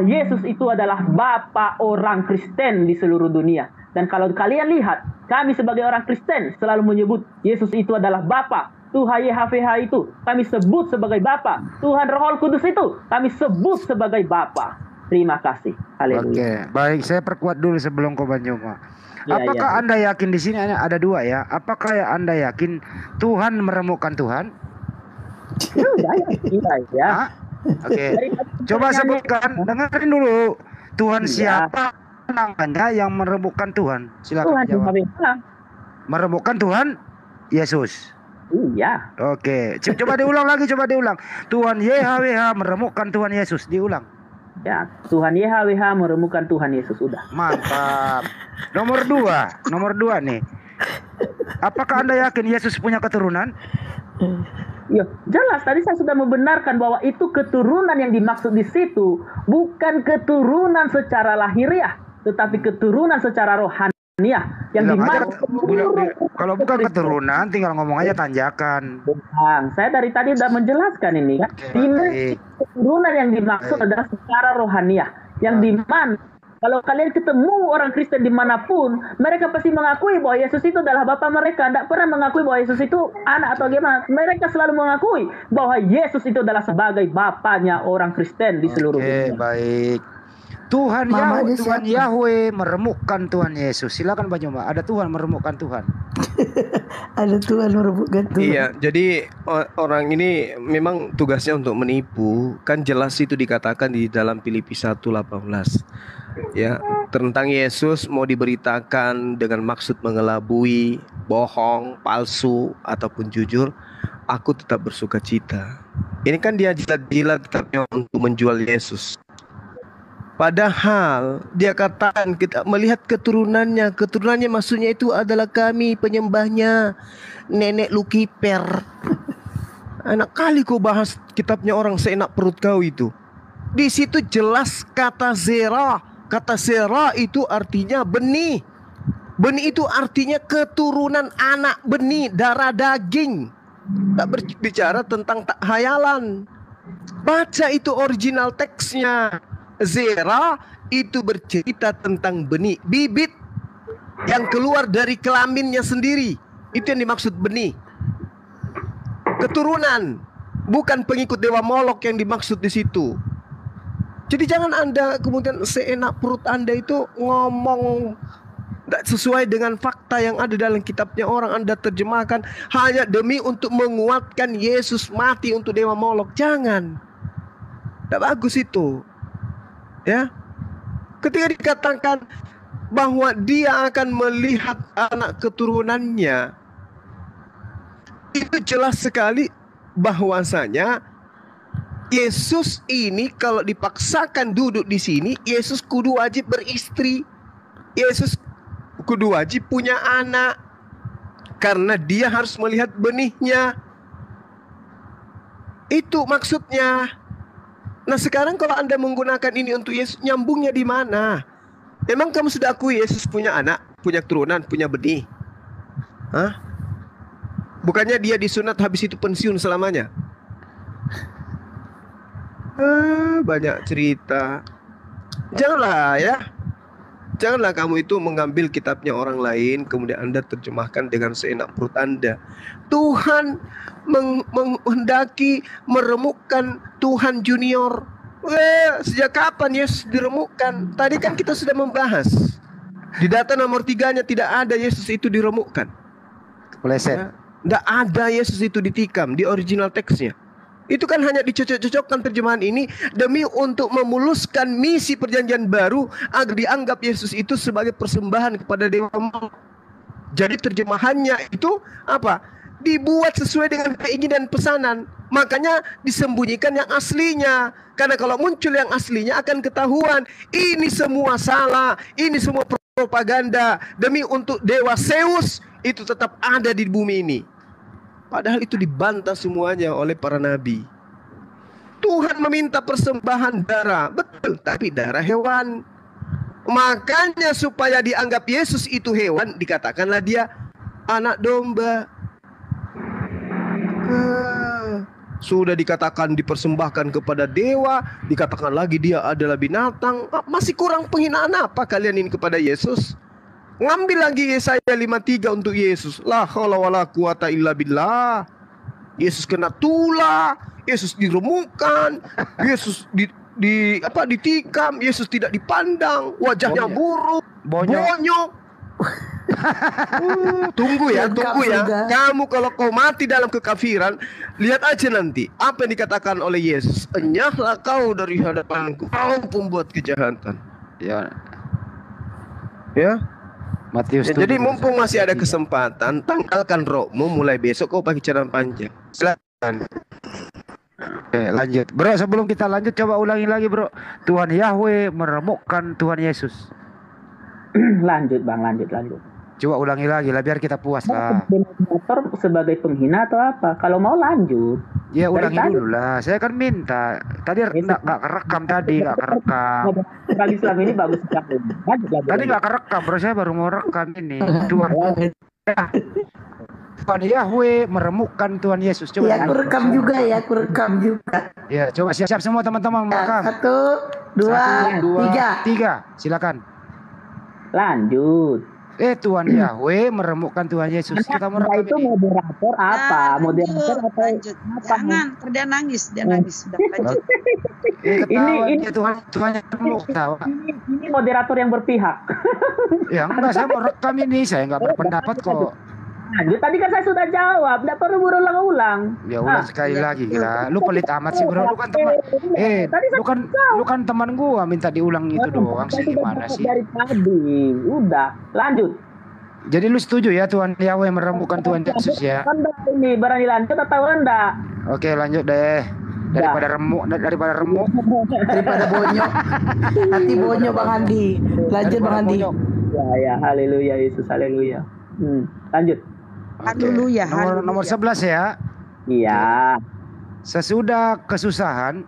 Yesus itu adalah Bapa orang Kristen di seluruh dunia. Dan kalau kalian lihat, kami sebagai orang Kristen selalu menyebut Yesus itu adalah Bapa. Tuhan YHWH itu kami sebut sebagai Bapa. Tuhan Roh Kudus itu kami sebut sebagai Bapa. Terima kasih. Haleluya. Oke, baik, saya perkuat dulu sebelum kau Banyuma. Apakah Anda yakin di sini ada dua ya? Apakah Anda yakin Tuhan meremukkan Tuhan? Ya. Oke. Coba sebutkan, dengerin dulu. Tuhan siapa namanya yang meremukkan Tuhan? Silakan Tuhan jawab. Yesus. Meremukkan Tuhan Yesus. Iya. Oke, coba diulang lagi, coba diulang. Tuhan YHWH meremukkan Tuhan Yesus, diulang. Ya, Tuhan YHWH meremukkan Tuhan Yesus. Udah. Mantap. Nomor dua nih. Apakah Anda yakin Yesus punya keturunan? Ya, jelas tadi saya sudah membenarkan bahwa itu keturunan yang dimaksud di situ bukan keturunan secara lahiriah, tetapi keturunan secara rohaniah yang Bilang aja, dimaksud. kalau bukan keturunan, tinggal ngomong aja tanjakan. Bang, saya dari tadi sudah menjelaskan ini kan. Baik. Keturunan yang dimaksud adalah secara rohaniah, yang dimana kalau kalian ketemu orang Kristen dimanapun, mereka pasti mengakui bahwa Yesus itu adalah Bapa mereka. Tidak pernah mengakui bahwa Yesus itu anak atau gimana. Mereka selalu mengakui bahwa Yesus itu adalah sebagai Bapanya orang Kristen di seluruh dunia. Baik. Tuhan Yahweh meremukkan Tuhan Yesus. Silakan Pak Joma. Ada Tuhan meremukkan Tuhan. Ada Tuhan meremukkan Tuhan. Iya, jadi orang ini memang tugasnya untuk menipu. Kan jelas itu dikatakan di dalam Filipi 1:18. Ya, tentang Yesus mau diberitakan dengan maksud mengelabui, bohong, palsu ataupun jujur, aku tetap bersuka cita. Ini kan dia jilat-jilat kitabnya untuk menjual Yesus. Padahal dia katakan kita melihat keturunannya. Keturunannya maksudnya itu adalah kami penyembahnya nenek Lukiper. Enak kali kau bahas kitabnya orang seenak perut kau itu. Di situ jelas kata zera. Kata zera itu artinya benih. Benih itu artinya keturunan anak benih, darah daging. Tak berbicara tentang tak hayalan. Baca itu original teksnya. Zera itu bercerita tentang benih, bibit yang keluar dari kelaminnya sendiri. Itu yang dimaksud benih. Keturunan, bukan pengikut dewa Molok yang dimaksud di situ. Jadi jangan Anda kemudian seenak perut Anda itu ngomong tidak sesuai dengan fakta yang ada dalam kitabnya orang. Anda terjemahkan hanya demi untuk menguatkan Yesus mati untuk dewa Molok. Jangan. Tidak bagus itu. Ya, ketika dikatakan bahwa dia akan melihat anak keturunannya, itu jelas sekali bahwasanya Yesus ini kalau dipaksakan duduk di sini, Yesus kudu wajib beristri, Yesus kudu wajib punya anak, karena dia harus melihat benihnya. Itu maksudnya. Nah sekarang kalau Anda menggunakan ini untuk Yesus, nyambungnya di mana? Memang kamu sudah akui Yesus punya anak, punya keturunan, punya benih? Hah? Bukannya dia disunat habis itu pensiun selamanya? Banyak cerita. Janganlah ya. Janganlah kamu itu mengambil kitabnya orang lain kemudian Anda terjemahkan dengan seenak perut Anda. Tuhan menghendaki meremukkan Tuhan junior. Sejak kapan Yesus diremukkan? Tadi kan kita sudah membahas. Di data nomor 3-nya tidak ada Yesus itu diremukkan. Kepleset. Tidak ada Yesus itu ditikam di original teksnya. Itu kan hanya dicocok-cocokkan terjemahan ini demi untuk memuluskan misi perjanjian baru agar dianggap Yesus itu sebagai persembahan kepada dewa Molok. Jadi terjemahannya itu apa? Dibuat sesuai dengan keinginan pesanan. Makanya disembunyikan yang aslinya. Karena kalau muncul yang aslinya akan ketahuan ini semua salah, ini semua propaganda demi untuk dewa Zeus itu tetap ada di bumi ini. Padahal itu dibantah semuanya oleh para nabi. Tuhan meminta persembahan darah, betul, tapi darah hewan. Makanya supaya dianggap Yesus itu hewan, dikatakanlah dia anak domba. Sudah dikatakan dipersembahkan kepada dewa, dikatakan lagi dia adalah binatang. Masih kurang penghinaan apa kalian ini kepada Yesus? Ngambil lagi Yesaya 53 untuk Yesus. La haula wala quwata illa billah. Yesus kena tulah, Yesus diremukkan, Yesus ditikam, Yesus tidak dipandang, wajahnya buruk, bonyok. Tunggu ya. Kamu kalau kau mati dalam kekafiran, lihat aja nanti apa yang dikatakan oleh Yesus. Enyahlah kau dari hadapanku, kau pembuat kejahatan. Ya. Ya. Matius Ya, jadi 7, mumpung masih ada 3. kesempatan, tanggalkan rohmu mulai besok kau pakai celana panjang. Silakan. Oke, lanjut. Bro, sebelum kita lanjut coba ulangi lagi, Bro. Tuhan Yahweh meremukkan Tuhan Yesus. Lanjut Bang, lanjut. Coba ulangi lagi lah biar kita puas lah. Denominator sebagai penghina atau apa? Kalau mau lanjut. Ya Dari ulangi tadi. dulu lah. Saya kan minta. Tadi nggak kerekam tadi, nggak kerekam. Kali Islam ini bagus sekali. Tadi nggak kerekam, bro. Saya baru mau rekam ini. Tuhan Yahweh meremukkan Tuhan Yesus. Coba. Ya, aku rekam juga ya, aku rekam juga. Ya, coba siap-siap semua teman-teman merekam. 1, 2, 3. Silakan. Lanjut. Tuhan Yahweh meremukkan Tuhan Yesus. Kita Nah, merekam itu ini. moderator apa? Moderator atau lanjut. Jangan, dia nangis sudah lanjut. Ini Tuhan yang mau ketawa. ini moderator yang berpihak. Ya enggak, saya mau rekam ini. Saya enggak berpendapat kok. Lanjut, tadi kan saya sudah jawab, tidak perlu berulang-ulang. Ya ulang sekali lagi gila. Lu pelit amat sih, bro. Lu kan teman. Lu kan teman gua, minta diulang itu doang sih, gimana sih? Dari tadi, udah lanjut. Jadi lu setuju ya Tuhan Yahweh meremukkan Tuhan Yesus ya? Anda ini berani lanjut atau enggak? Oke, lanjut deh. Daripada remuk. Daripada bonyok. Hati bonyok Bang Andi. Lanjut Bang Andi. Ya, haleluya Yesus, haleluya. Lanjut. Haleluya. Nomor 11 ya. Iya. Sesudah kesusahan,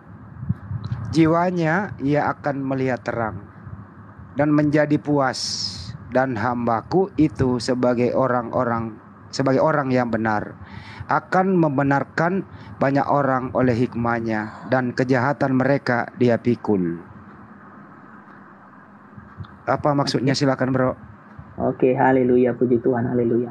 jiwanya ia akan melihat terang dan menjadi puas, dan hambaku itu sebagai orang yang benar akan membenarkan banyak orang oleh hikmahnya, dan kejahatan mereka dia pikul. Apa maksudnya, silakan bro. Oke, haleluya, puji Tuhan, haleluya.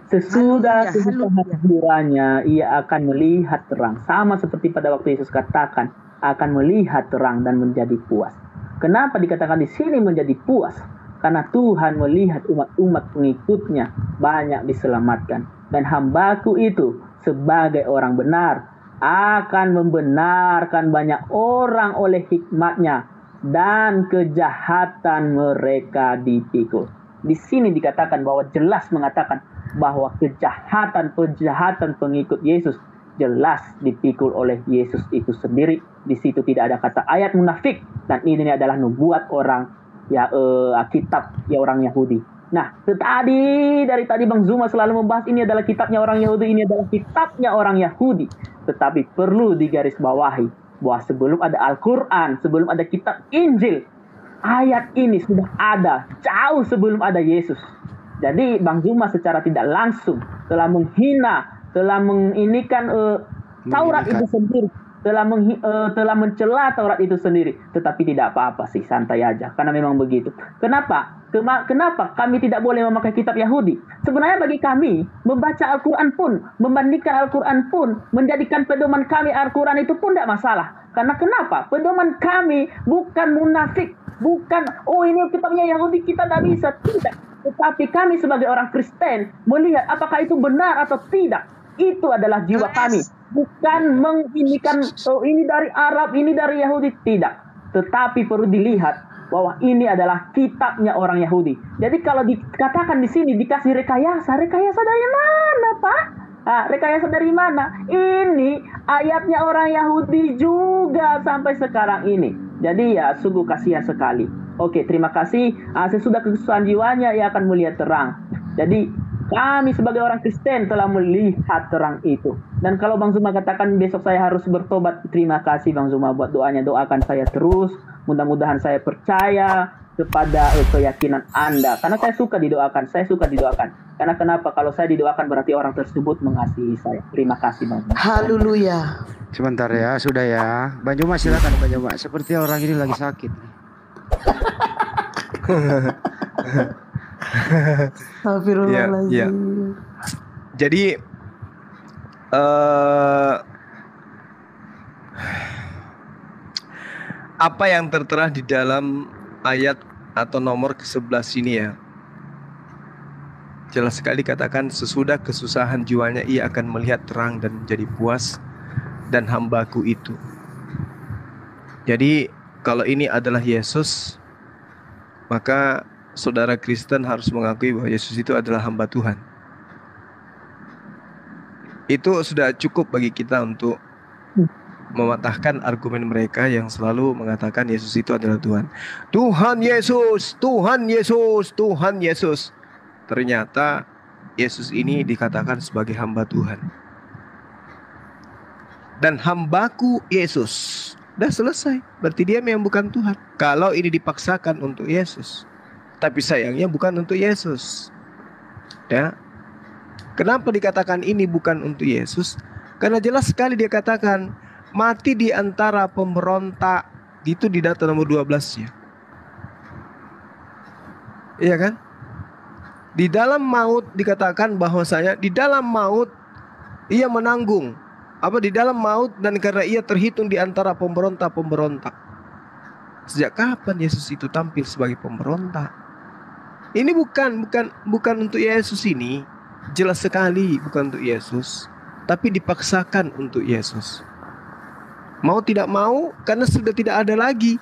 Sesudah kesusahan jiwanya ia akan melihat terang, sama seperti pada waktu Yesus katakan akan melihat terang dan menjadi puas. Kenapa dikatakan di sini menjadi puas? Karena Tuhan melihat umat-umat pengikutnya banyak diselamatkan, dan hambaku itu sebagai orang benar akan membenarkan banyak orang oleh hikmatnya, dan kejahatan mereka dipikul. Di sini dikatakan bahwa jelas mengatakan bahwa kejahatan pengikut Yesus jelas dipikul oleh Yesus itu sendiri. Di situ tidak ada kata ayat munafik, dan ini adalah nubuat orang kitab orang Yahudi. Nah, dari tadi Bang Zuma selalu membahas ini adalah kitabnya orang Yahudi, ini adalah kitabnya orang Yahudi. Tetapi perlu digarisbawahi bahwa sebelum ada Al-Quran, sebelum ada kitab Injil, ayat ini sudah ada jauh sebelum ada Yesus. Jadi Bang Zuma secara tidak langsung telah menghina, telah menginikan Taurat itu sendiri, telah mencela Taurat itu sendiri. Tetapi tidak apa-apa sih, santai aja, karena memang begitu. Kenapa kami tidak boleh memakai kitab Yahudi? Sebenarnya bagi kami membaca Al-Quran pun, membandingkan Al-Quran pun, menjadikan pedoman kami Al-Quran itu pun tidak masalah. Karena kenapa? Pedoman kami bukan munafik, bukan ini kitabnya Yahudi kita tidak bisa, tidak. Tetapi kami sebagai orang Kristen melihat apakah itu benar atau tidak. Itu adalah jiwa kami, bukan menginikan ini dari Arab, ini dari Yahudi, tidak. Tetapi perlu dilihat bahwa ini adalah kitabnya orang Yahudi. Jadi kalau dikatakan di sini dikasih rekayasa dari mana, Pak? Rekayasa dari mana? Ini ayatnya orang Yahudi juga sampai sekarang ini. Jadi ya sungguh kasihan sekali. Oke, terima kasih. Sesudah kesusahan jiwanya ia akan melihat terang. Jadi kami sebagai orang Kristen telah melihat terang itu. Dan kalau Bang Zuma katakan besok saya harus bertobat, terima kasih Bang Zuma buat doanya. Doakan saya terus. Mudah-mudahan saya percaya kepada keyakinan Anda. Karena saya suka didoakan. Karena kenapa? Kalau saya didoakan berarti orang tersebut mengasihi saya. Terima kasih Bang Zuma. Haleluya. Sebentar ya, sudah ya. Bang Zuma silakan Bang Zuma. Seperti orang ini lagi sakit. Astagfirullahaladzim. Ya. Jadi apa yang tertera di dalam ayat atau nomor ke-11 ini ya, jelas sekali katakan sesudah kesusahan jiwanya ia akan melihat terang dan menjadi puas, dan hambaku itu. Jadi kalau ini adalah Yesus, maka saudara Kristen harus mengakui bahwa Yesus itu adalah hamba Tuhan. Itu sudah cukup bagi kita untuk mematahkan argumen mereka yang selalu mengatakan Yesus itu adalah Tuhan. Tuhan Yesus, Tuhan Yesus, Tuhan Yesus. Ternyata Yesus ini dikatakan sebagai hamba Tuhan. Dan hambaku Yesus. Udah selesai. Berarti dia memang bukan Tuhan. Kalau ini dipaksakan untuk Yesus. Tapi sayangnya bukan untuk Yesus. Ya. Kenapa dikatakan ini bukan untuk Yesus? Karena jelas sekali dia katakan mati di antara pemberontak. Itu di data nomor 12 ya. Iya kan? Di dalam maut dikatakan bahwasanya di dalam maut ia menanggung. Di dalam maut dan karena ia terhitung di antara pemberontak-pemberontak. Sejak kapan Yesus itu tampil sebagai pemberontak? Ini bukan untuk Yesus ini. Jelas sekali bukan untuk Yesus, tapi dipaksakan untuk Yesus. Mau tidak mau, karena sudah tidak ada lagi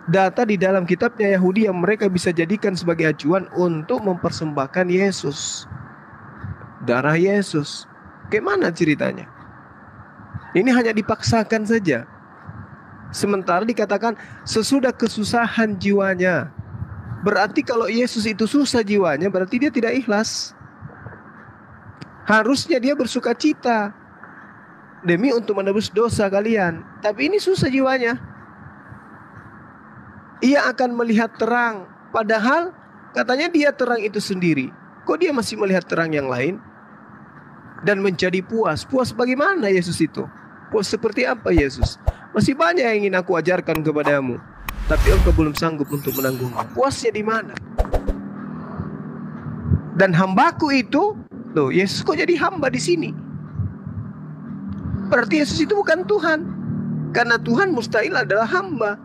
data di dalam kitabnya Yahudi yang mereka bisa jadikan sebagai acuan untuk mempersembahkan Yesus, darah Yesus. Bagaimana ceritanya? Ini hanya dipaksakan saja. Sementara dikatakan sesudah kesusahan jiwanya. Berarti kalau Yesus itu susah jiwanya, berarti dia tidak ikhlas. Harusnya dia bersuka cita demi untuk menebus dosa kalian. Tapi ini susah jiwanya. Ia akan melihat terang. Padahal katanya dia terang itu sendiri. Kok dia masih melihat terang yang lain? Dan menjadi puas. Puas bagaimana Yesus itu? Puas seperti apa Yesus? Masih banyak yang ingin aku ajarkan kepadamu, tapi engkau belum sanggup untuk menanggungnya. Puasnya di mana? Dan hambaku itu, loh, Yesus kok jadi hamba di sini? Berarti Yesus itu bukan Tuhan. Karena Tuhan mustahil adalah hamba.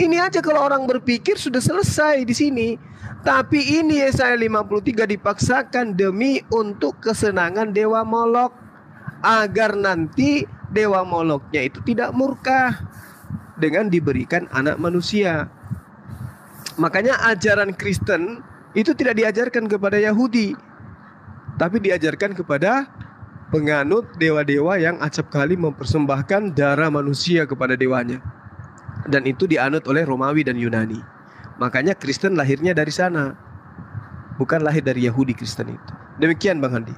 Ini aja kalau orang berpikir sudah selesai di sini. Tapi ini Yesaya 53 dipaksakan demi untuk kesenangan Dewa Molok, agar nanti Dewa Moloknya itu tidak murka dengan diberikan anak manusia. Makanya ajaran Kristen itu tidak diajarkan kepada Yahudi, tapi diajarkan kepada penganut dewa-dewa yang acap kali mempersembahkan darah manusia kepada dewanya. Dan itu dianut oleh Romawi dan Yunani. Makanya Kristen lahirnya dari sana, bukan lahir dari Yahudi Kristen itu. Demikian Bang Handi.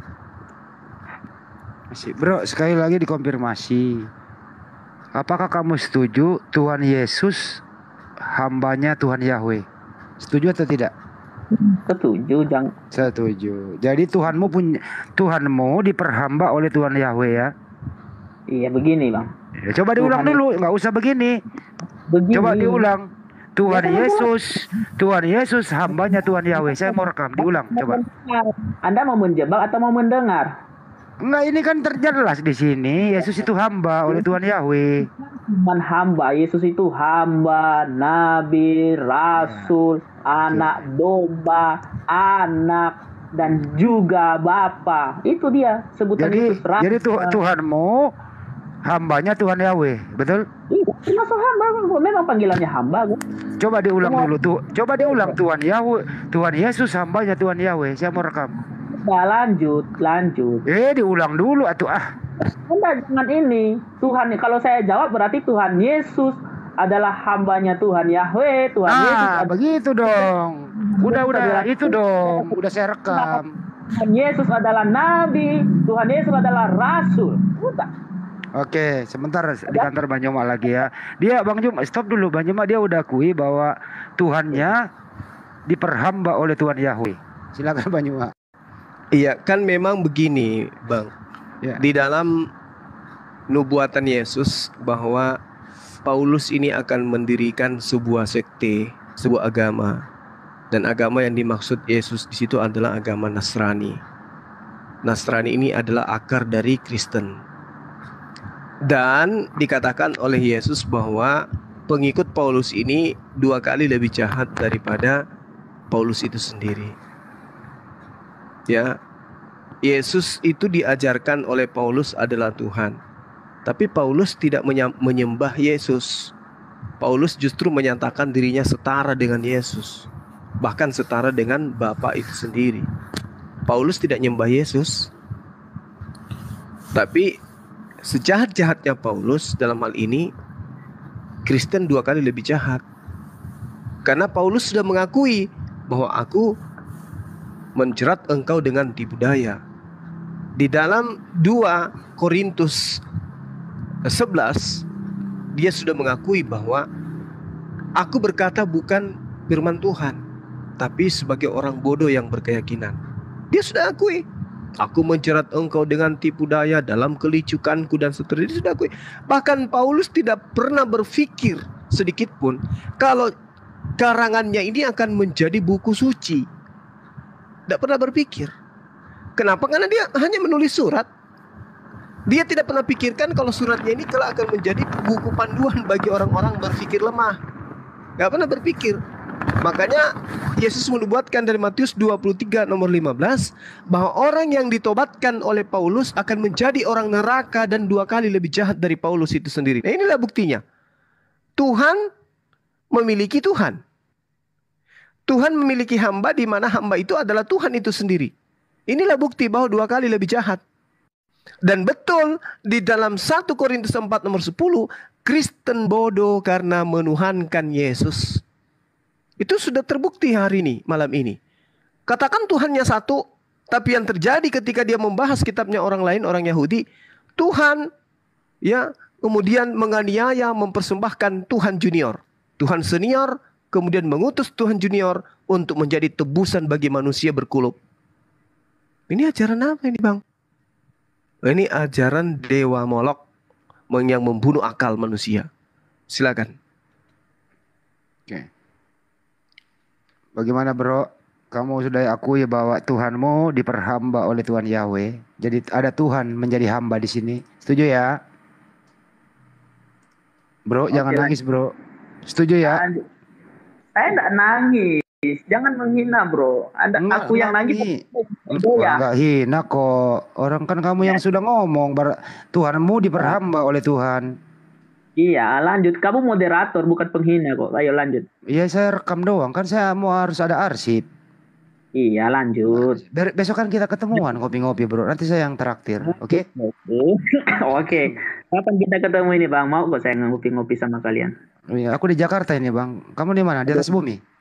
Bro, sekali lagi dikonfirmasi. Apakah kamu setuju Tuhan Yesus hambanya Tuhan Yahweh? Setuju atau tidak? Setuju, Setuju. Jadi Tuhanmu diperhamba oleh Tuhan Yahweh ya? Iya, begini Bang. Ya, coba diulang dulu, nggak usah begini. Coba diulang. Tuhan Yesus hambanya Tuhan Yahweh. Saya mau rekam, diulang coba. Anda mau menjebak atau mau mendengar? Enggak, ini kan terjelas di sini. Yesus itu hamba oleh Tuhan Yahweh. Bukan hamba, Yesus itu hamba, nabi, rasul, anak domba, anak, dan juga Bapa. Itu dia sebutan Yesus. Jadi Tuhanmu hambanya Tuhan Yahweh, betul? Iya, termasuk hamba. Memang panggilannya hamba. Coba diulang dulu tuh. Coba diulang Tuhan Yesus hambanya Tuhan Yahweh. Saya mau rekam. Ya, lanjut. Diulang dulu atuh Enggak, jangan ini. Tuhan, kalau saya jawab berarti Tuhan Yesus adalah hambanya Tuhan Yahweh. Yesus begitu dong. Udah itu dong. Udah saya rekam. Tuhan Yesus adalah nabi, Tuhan Yesus adalah rasul. Udah. Oke, sebentar di kantor Bang Joma lagi ya. Dia Bang Joma, stop dulu. Bang Joma dia udah akui bahwa Tuhannya diperhamba oleh Tuhan Yahweh. Silakan Bang Joma. Iya, kan memang begini, Bang. Ya. Di dalam nubuatan Yesus bahwa Paulus ini akan mendirikan sebuah sekte, sebuah agama. Dan agama yang dimaksud Yesus di situ adalah agama Nasrani. Nasrani ini adalah akar dari Kristen. Dan dikatakan oleh Yesus bahwa pengikut Paulus ini 2 kali lebih jahat daripada Paulus itu sendiri. Ya, Yesus itu diajarkan oleh Paulus adalah Tuhan. Tapi Paulus tidak menyembah Yesus. Paulus justru menyatakan dirinya setara dengan Yesus. bahkan setara dengan Bapa itu sendiri. Paulus tidak nyembah Yesus, tapi sejahat-jahatnya Paulus dalam hal ini, Kristen 2 kali lebih jahat. Karena Paulus sudah mengakui bahwa aku menjerat engkau dengan tipu daya. Di dalam 2 Korintus 11, dia sudah mengakui bahwa aku berkata bukan firman Tuhan, tapi sebagai orang bodoh yang berkeyakinan. Dia sudah akui, aku menjerat engkau dengan tipu daya dalam kelicukanku dan seterusnya. Dia sudah akui. Bahkan Paulus tidak pernah berpikir sedikit pun kalau karangannya ini akan menjadi buku suci. Tidak pernah berpikir. Kenapa? Karena dia hanya menulis surat. Dia tidak pernah pikirkan kalau suratnya ini kelak akan menjadi buku panduan bagi orang-orang berpikir lemah. Gak pernah berpikir. Makanya Yesus menubuatkan dari Matius 23 nomor 15 bahwa orang yang ditobatkan oleh Paulus akan menjadi orang neraka dan 2 kali lebih jahat dari Paulus itu sendiri. Nah, inilah buktinya. Tuhan memiliki Tuhan. Tuhan memiliki hamba di mana hamba itu adalah Tuhan itu sendiri. Inilah bukti bahwa 2 kali lebih jahat. Dan betul di dalam 1 Korintus 4 nomor 10, Kristen bodoh karena menuhankan Yesus. Itu sudah terbukti hari ini, malam ini. Katakan Tuhannya satu, tapi yang terjadi ketika dia membahas kitabnya orang lain, orang Yahudi, Tuhan ya kemudian menganiaya, mempersembahkan Tuhan junior. Tuhan senior kemudian mengutus Tuhan junior untuk menjadi tebusan bagi manusia berkulub. Ini ajaran apa ini, Bang? Ini ajaran dewa Molok yang membunuh akal manusia. Silakan. Oke. Bagaimana bro? Kamu sudah akui bahwa Tuhanmu diperhamba oleh Tuhan Yahweh. Jadi ada Tuhan menjadi hamba di sini. Setuju ya? Bro, jangan nangis bro. Setuju ya? Saya enggak nangis. Jangan menghina bro. Aku yang nangis. Enggak hina kok. Orang kan kamu yang sudah ngomong. Tuhanmu diperhamba oleh Tuhan. Iya, lanjut. Kamu moderator bukan penghina kok. Ayo lanjut. Iya, saya rekam doang. Kan saya mau harus ada arsip. Iya, lanjut. Besok kan kita ketemuan ngopi-ngopi bro. Nanti saya yang traktir. Oke? Oke. Kapan kita ketemu ini bang? Mau kok saya ngopi-ngopi sama kalian. Iya, aku di Jakarta ini bang. Kamu di mana? Di atas bumi?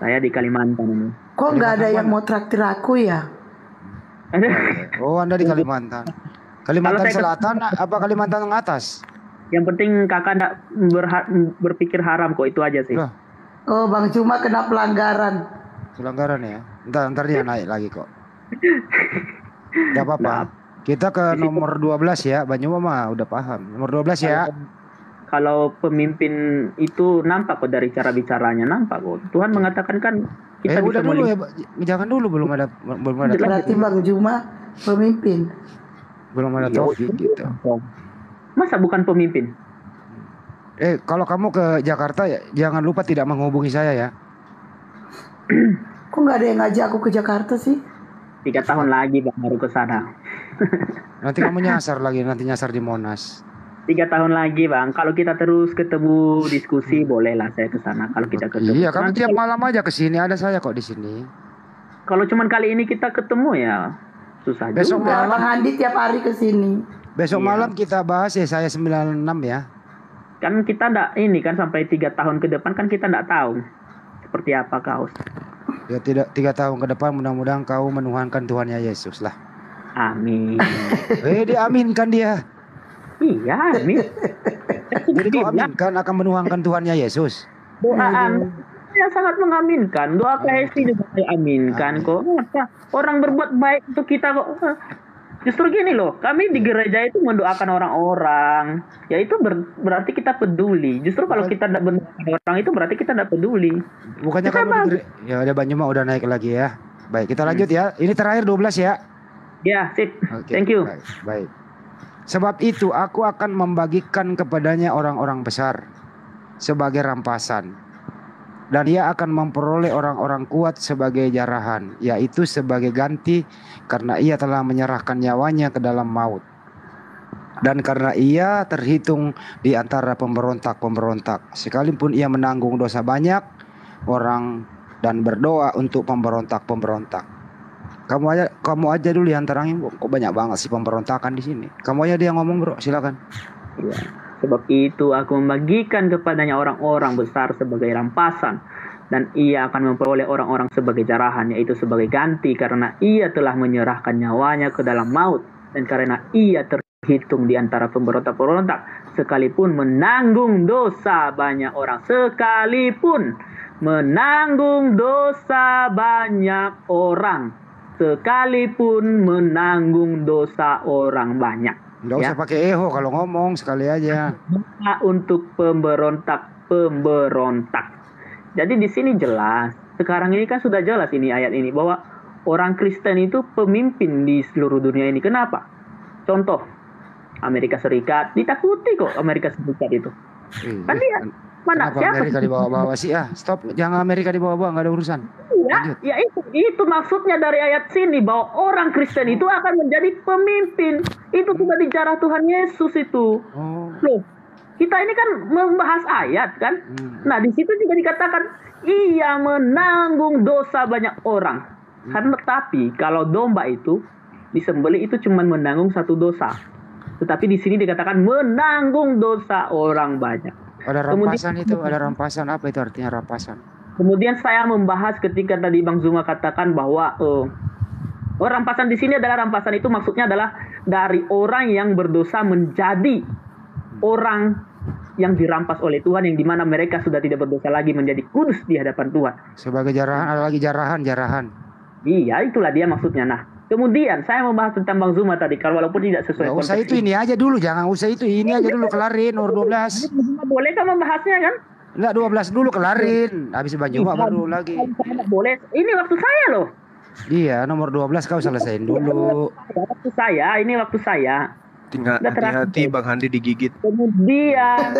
Saya di Kalimantan ini. Kok nggak ada yang mau traktir aku ya? Oh, Anda di Kalimantan. Kalimantan Selatan apa Kalimantan atas? Yang penting kakak enggak berpikir haram kok, itu aja sih. Loh. Oh, Bang cuma kena pelanggaran. Pelanggaran ya? Ntar dia naik lagi kok. Gak apa-apa. Kita ke nomor 12 ya. Banyuma mah udah paham. Nomor 12 ya. Kalau pemimpin itu nampak kok dari cara bicaranya, nampak kok. Tuhan mengatakan kan kita udah bisa dulu ya, jangan dulu belum ada Berarti Bang Juma pemimpin. belum ada topik gitu. Masa bukan pemimpin? Kalau kamu ke Jakarta jangan lupa tidak menghubungi saya ya. Kok nggak ada yang ngajak aku ke Jakarta sih? 3 tahun lagi bang baru ke sana. Nanti kamu nyasar lagi, nanti nyasar di Monas. 3 tahun lagi bang, kalau kita terus ketemu diskusi bolehlah saya ke sana kalau kita ketemu. Iya, kamu tiap malam aja ke sini, ada saya kok di sini. Kalau cuman kali ini kita ketemu ya susah Besok juga. Bang Andi tiap hari ke sini. Besok malam kita bahas ya, saya 96 ya. Kan kita ndak ini kan sampai 3 tahun ke depan kan kita ndak tahu seperti apa kaos. Ya tidak 3 tahun ke depan mudah-mudahan kau menuhankan Tuhannya Yesus lah. Amin. Diaminkan dia. Iya, amin. Jadi kau aminkan akan menuhankan Tuhannya Yesus. Doa saya sangat mengaminkan. Doa KSI juga saya aminkan kok. Orang berbuat baik untuk kita kok. Justru gini loh, kami di gereja itu mendoakan orang-orang. Ya itu berarti kita peduli. Justru kalau kita tidak mendoakan orang itu berarti kita tidak peduli. Bukannya kamu ya udah Banyuma udah naik lagi ya. Baik, kita lanjut ya. Ini terakhir 12 ya. Ya, sip. Okay, thank you. Baik. Sebab itu aku akan membagikan kepadanya orang-orang besar sebagai rampasan. Dan ia akan memperoleh orang-orang kuat sebagai jarahan, yaitu sebagai ganti karena ia telah menyerahkan nyawanya ke dalam maut. Dan karena ia terhitung di antara pemberontak-pemberontak, sekalipun ia menanggung dosa banyak orang, dan berdoa untuk pemberontak-pemberontak. Kamu aja dulu yang terangin, kok banyak banget sih pemberontakan di sini. Kamu aja dia ngomong, bro, silakan. Ya, sebab itu aku membagikan kepadanya orang-orang besar sebagai rampasan, dan ia akan memperoleh orang-orang sebagai jarahan, yaitu sebagai ganti, karena ia telah menyerahkan nyawanya ke dalam maut, dan karena ia terhitung di antara pemberontak-pemberontak, sekalipun menanggung dosa banyak orang, sekalipun menanggung dosa banyak orang, sekalipun menanggung dosa orang banyak. Nggak usah pakai eho kalau ngomong, sekali aja. Untuk pemberontak. Jadi di sini jelas, sekarang ini kan sudah jelas ini ayat ini, bahwa orang Kristen itu pemimpin di seluruh dunia ini. Kenapa? Contoh, Amerika Serikat, ditakuti kok Amerika Serikat itu. Kan dia, mana siapa? Amerika dibawa-bawa sih? Stop, jangan Amerika dibawa-bawa, nggak ada urusan. Ya itu maksudnya dari ayat sini, bahwa orang Kristen itu akan menjadi pemimpin. Itu sudah dijarah Tuhan Yesus itu. Loh, kita ini kan membahas ayat kan. Nah, di situ juga dikatakan ia menanggung dosa banyak orang. Karena tapi kalau domba itu disembelih itu cuma menanggung satu dosa. Tetapi di sini dikatakan menanggung dosa orang banyak. Ada rampasan itu, ada rampasan. Apa itu artinya rampasan? Kemudian saya membahas ketika tadi Bang Zuma katakan bahwa rampasan di sini adalah rampasan itu maksudnya adalah dari orang yang berdosa menjadi orang yang dirampas oleh Tuhan, yang dimana mereka sudah tidak berdosa lagi menjadi kudus di hadapan Tuhan. Sebagai jarahan, ada lagi jarahan. Iya, itulah dia maksudnya. Nah, kemudian saya membahas tentang Bang Zuma tadi, kalau walaupun tidak sesuai konteks. Usah itu ini aja dulu, jangan usah itu, ini aja dulu kelarin nomor 12. Boleh kan membahasnya kan? Enggak, 12 dulu kelarin. Habis Bang Zuma baru lagi. Boleh. Ini waktu saya loh. Iya, nomor 12 kau selesaiin dulu. Waktu saya, ini waktu saya. Tinggal hati-hati Bang Handi digigit. Kemudian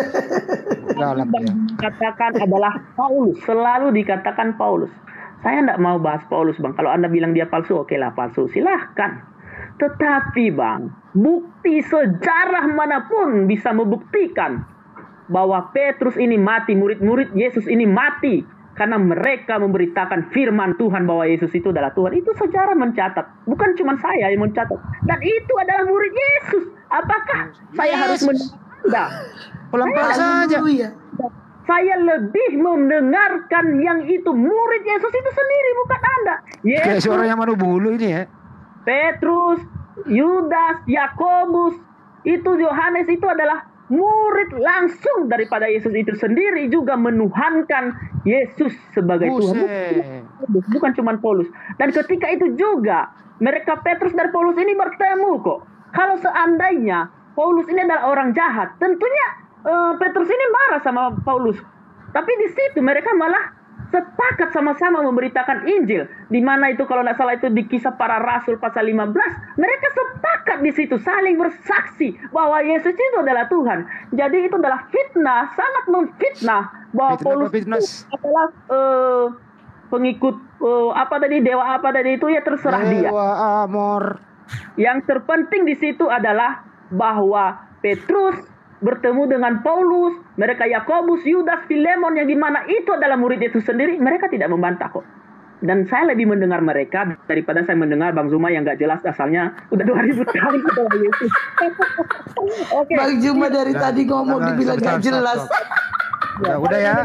yang dikatakan adalah Paulus, selalu dikatakan Paulus. Saya tidak mau bahas Paulus, Bang. Kalau Anda bilang dia palsu, oke lah palsu, silahkan. Tetapi Bang, bukti sejarah manapun bisa membuktikan bahwa Petrus ini mati, murid-murid Yesus ini mati karena mereka memberitakan firman Tuhan bahwa Yesus itu adalah Tuhan. Itu sejarah mencatat, bukan cuma saya yang mencatat. Dan itu adalah murid Yesus. Apakah saya harus mendengar? Pelan-pelan saja. Saya lebih mendengarkan yang itu murid Yesus itu sendiri, bukan Anda. Kayak suara yang manu bulu ini ya. Petrus, Yudas, Yakobus, itu Yohanes itu adalah murid langsung daripada Yesus itu sendiri, juga menuhankan Yesus sebagai Tuhan. Bukan cuma Paulus. Dan ketika itu juga mereka Petrus dan Paulus ini bertemu kok. Kalau seandainya Paulus ini adalah orang jahat, tentunya Petrus ini marah sama Paulus. Tapi di situ mereka malah sepakat sama-sama memberitakan Injil. Di mana itu kalau tidak salah itu di Kisah Para Rasul pasal 15, mereka sepakat di situ saling bersaksi bahwa Yesus itu adalah Tuhan. Jadi itu adalah fitnah, sangat memfitnah bahwa Paulus itu adalah pengikut dewa apa tadi itu, ya terserah dia. Dewa Amor. Yang terpenting di situ adalah bahwa Petrus bertemu dengan Paulus, mereka Yakobus, Yudas, Filemon, yang dimana itu adalah murid Yesus sendiri, mereka tidak membantah kok. Dan saya lebih mendengar mereka daripada saya mendengar Bang Zuma yang gak jelas asalnya udah 2000 kali ketemu Yesus. Okay. Bang Zuma dari tadi ngomong dibilang gak jelas. Udah ya,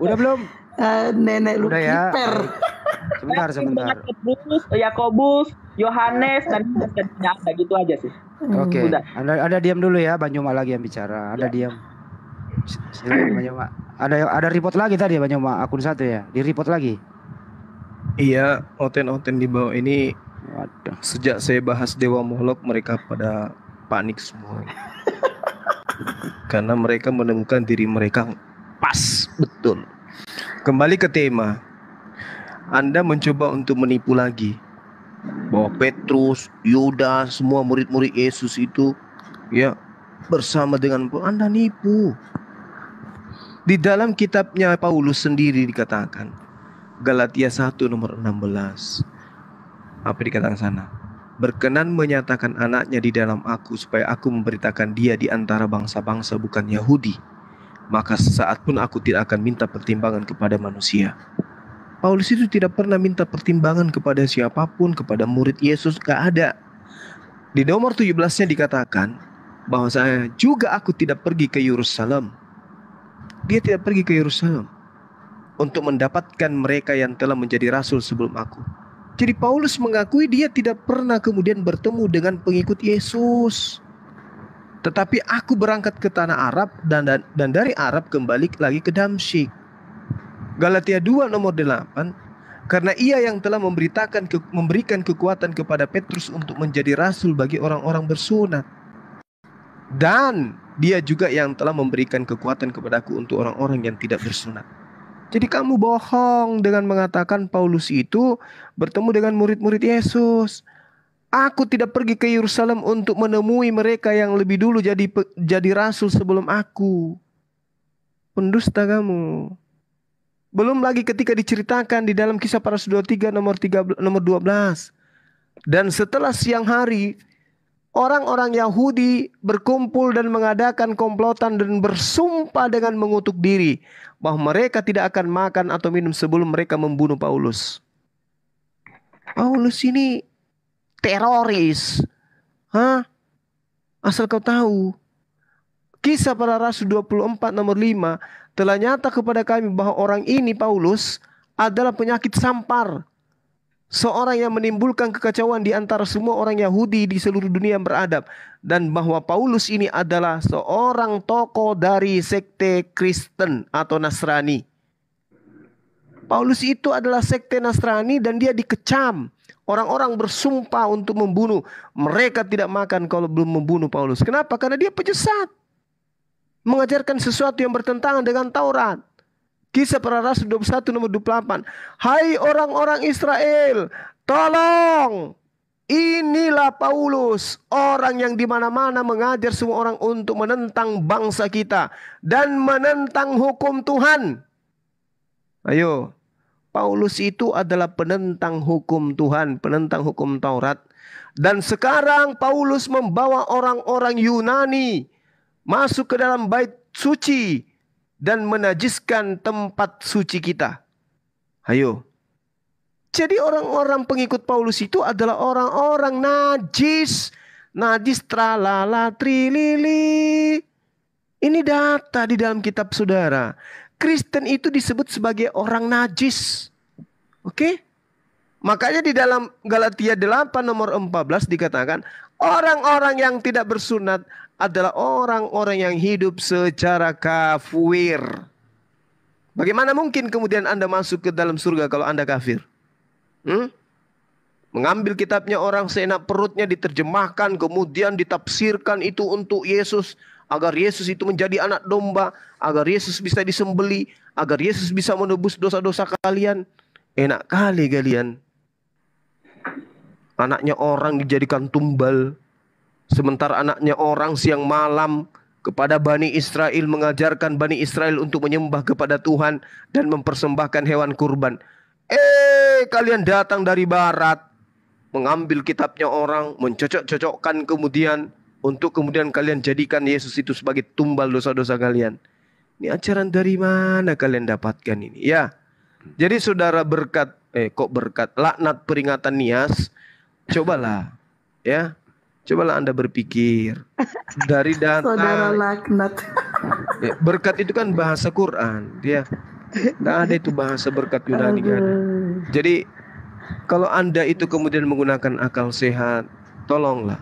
udah belum? Nenek lu kiper. Sebentar. Petrus, Yakobus, Yohanes, dan tidak ada, gitu aja sih. Oke. Ada diam dulu ya, Bang Zuma lagi yang bicara. Ada diam. Silakan Bang Zuma. Ada report lagi tadi Bang Zuma, akun 1 ya. Di report lagi. Iya, oten-oten di bawah ini. Waduh. Sejak saya bahas Dewa Molok, mereka pada panik semua. Karena mereka menemukan diri mereka pas, betul. Kembali ke tema. Anda mencoba untuk menipu lagi bahwa Petrus, Yudas, semua murid-murid Yesus itu ya bersama dengan Anda nipu. Di dalam kitabnya Paulus sendiri dikatakan, Galatia 1 nomor 16. Apa dikatakan sana? Berkenan menyatakan anaknya di dalam aku, supaya aku memberitakan dia di antara bangsa-bangsa bukan Yahudi. Maka sesaat pun aku tidak akan minta pertimbangan kepada manusia. Paulus itu tidak pernah minta pertimbangan kepada siapapun, kepada murid Yesus, gak ada. Di nomor 17-nya dikatakan bahwa saya juga aku tidak pergi ke Yerusalem. Dia tidak pergi ke Yerusalem untuk mendapatkan mereka yang telah menjadi rasul sebelum aku. Jadi Paulus mengakui dia tidak pernah kemudian bertemu dengan pengikut Yesus. Tetapi aku berangkat ke tanah Arab dan dari Arab kembali lagi ke Damsyik. Galatia 2 nomor 8. Karena ia yang telah memberikan kekuatan kepada Petrus untuk menjadi rasul bagi orang-orang bersunat. Dan dia juga yang telah memberikan kekuatan kepadaku untuk orang-orang yang tidak bersunat. Jadi kamu bohong dengan mengatakan Paulus itu bertemu dengan murid-murid Yesus. Aku tidak pergi ke Yerusalem untuk menemui mereka yang lebih dulu jadi rasul sebelum aku. Pendusta kamu. Belum lagi ketika diceritakan di dalam Kisah Para Rasul 23 nomor 12. Dan setelah siang hari, orang-orang Yahudi berkumpul dan mengadakan komplotan dan bersumpah dengan mengutuk diri bahwa mereka tidak akan makan atau minum sebelum mereka membunuh Paulus. Paulus ini teroris. Asal kau tahu. Kisah Para Rasul 24 nomor 5 telah nyata kepada kami bahwa orang ini Paulus adalah penyakit sampar. Seorang yang menimbulkan kekacauan di antara semua orang Yahudi di seluruh dunia yang beradab. Dan bahwa Paulus ini adalah seorang tokoh dari sekte Kristen atau Nasrani. Paulus itu adalah sekte Nasrani dan dia dikecam. Orang-orang bersumpah untuk membunuh. Mereka tidak makan kalau belum membunuh Paulus. Kenapa? Karena dia penyesat. Mengajarkan sesuatu yang bertentangan dengan Taurat. Kisah Para Rasul 21 nomor 28. Hai orang-orang Israel, tolong. Inilah Paulus, orang yang di mana-mana mengajar semua orang untuk menentang bangsa kita dan menentang hukum Tuhan. Ayo, Paulus itu adalah penentang hukum Tuhan, penentang hukum Taurat. Dan sekarang Paulus membawa orang-orang Yunani masuk ke dalam bait suci dan menajiskan tempat suci kita. Ayo. Jadi orang-orang pengikut Paulus itu adalah orang-orang najis. Najis tralala trilili. Ini data di dalam kitab saudara. Kristen itu disebut sebagai orang najis. Oke? Makanya di dalam Galatia 8 nomor 14 dikatakan, orang-orang yang tidak bersunat adalah orang-orang yang hidup secara kafir. Bagaimana mungkin kemudian Anda masuk ke dalam surga kalau Anda kafir? Mengambil kitabnya orang seenak perutnya, diterjemahkan, kemudian ditafsirkan itu untuk Yesus, agar Yesus itu menjadi anak domba, agar Yesus bisa disembeli, agar Yesus bisa menebus dosa-dosa kalian. Enak kali kalian. Anaknya orang dijadikan tumbal, sementara anaknya orang siang malam kepada Bani Israel mengajarkan Bani Israel untuk menyembah kepada Tuhan dan mempersembahkan hewan kurban. Kalian datang dari barat, mengambil kitabnya orang, mencocok-cocokkan kemudian untuk kemudian kalian jadikan Yesus itu sebagai tumbal dosa-dosa kalian. Ini ajaran dari mana kalian dapatkan ini? Ya. Jadi saudara berkat laknat peringatan Nias, cobalah ya. Cobalah Anda berpikir dari data. Saudara laknat. Berkat itu kan bahasa Quran, ya. Tidak ada itu bahasa berkat Yunani. Jadi kalau Anda itu kemudian menggunakan akal sehat, tolonglah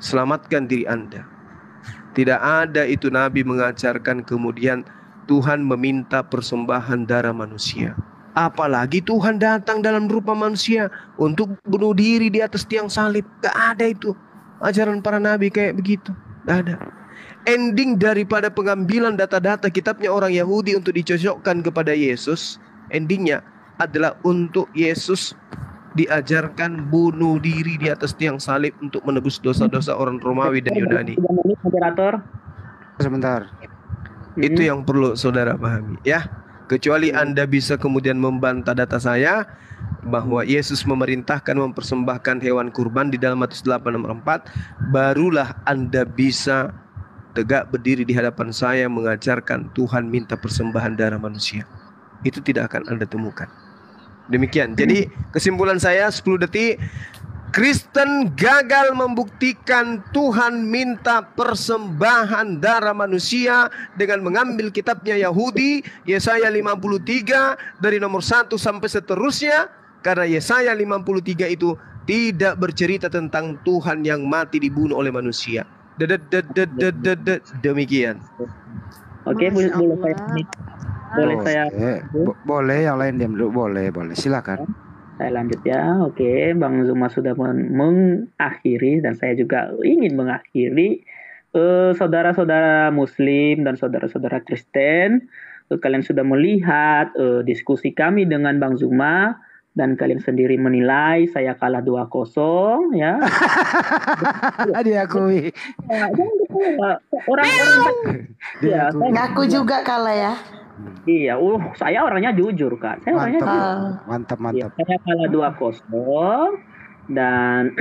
selamatkan diri Anda. Tidak ada itu Nabi mengajarkan kemudian Tuhan meminta persembahan darah manusia. Apalagi Tuhan datang dalam rupa manusia untuk bunuh diri di atas tiang salib. Gak ada itu ajaran para nabi kayak begitu. Gak ada. Ending daripada pengambilan data-data kitabnya orang Yahudi untuk dicocokkan kepada Yesus, endingnya adalah untuk Yesus diajarkan bunuh diri di atas tiang salib untuk menebus dosa-dosa orang Romawi dan Yunani. Moderator. Sebentar. Itu yang perlu saudara pahami ya. Kecuali Anda bisa kemudian membantah data saya bahwa Yesus memerintahkan mempersembahkan hewan kurban di dalam Matius 8 nomor 4, barulah Anda bisa tegak berdiri di hadapan saya mengajarkan Tuhan minta persembahan darah manusia. Itu tidak akan Anda temukan. Demikian. Jadi kesimpulan saya 10 detik. Kristen gagal membuktikan Tuhan minta persembahan darah manusia dengan mengambil kitabnya Yahudi Yesaya 53 dari nomor 1 sampai seterusnya, karena Yesaya 53 itu tidak bercerita tentang Tuhan yang mati dibunuh oleh manusia. Demikian. Oke, boleh saya boleh yang lain diam dulu, boleh silakan. Saya lanjut ya. Oke, Bang Zuma sudah mengakhiri dan saya juga ingin mengakhiri. Saudara-saudara Muslim dan saudara-saudara Kristen, kalian sudah melihat diskusi kami dengan Bang Zuma dan kalian sendiri menilai saya kalah 2-0 ya. Diakui. Orang-orang ya, Ngaku juga kalah ya. Iya, saya orangnya jujur, Kak. Saya orangnya mantap. Ya, saya kalah 2-0 dan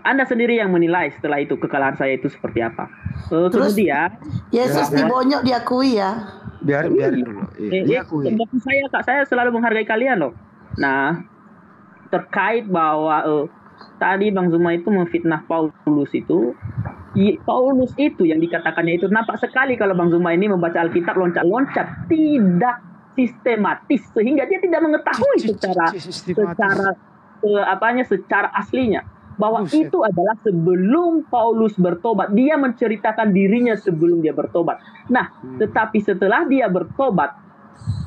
Anda sendiri yang menilai setelah itu kekalahan saya itu seperti apa. Kemudian Yesus dibonyok diakui ya. Biarin dulu. Diakui. Saya, Kak, saya selalu menghargai kalian loh. Nah, terkait bahwa tadi Bang Zuma itu memfitnah Paulus itu. Paulus itu yang dikatakannya itu nampak sekali kalau Bang Zuma ini membaca Alkitab loncat-loncat, tidak sistematis sehingga dia tidak mengetahui secara aslinya bahwa itu adalah sebelum Paulus bertobat. Dia menceritakan dirinya sebelum dia bertobat. Nah, tetapi setelah dia bertobat,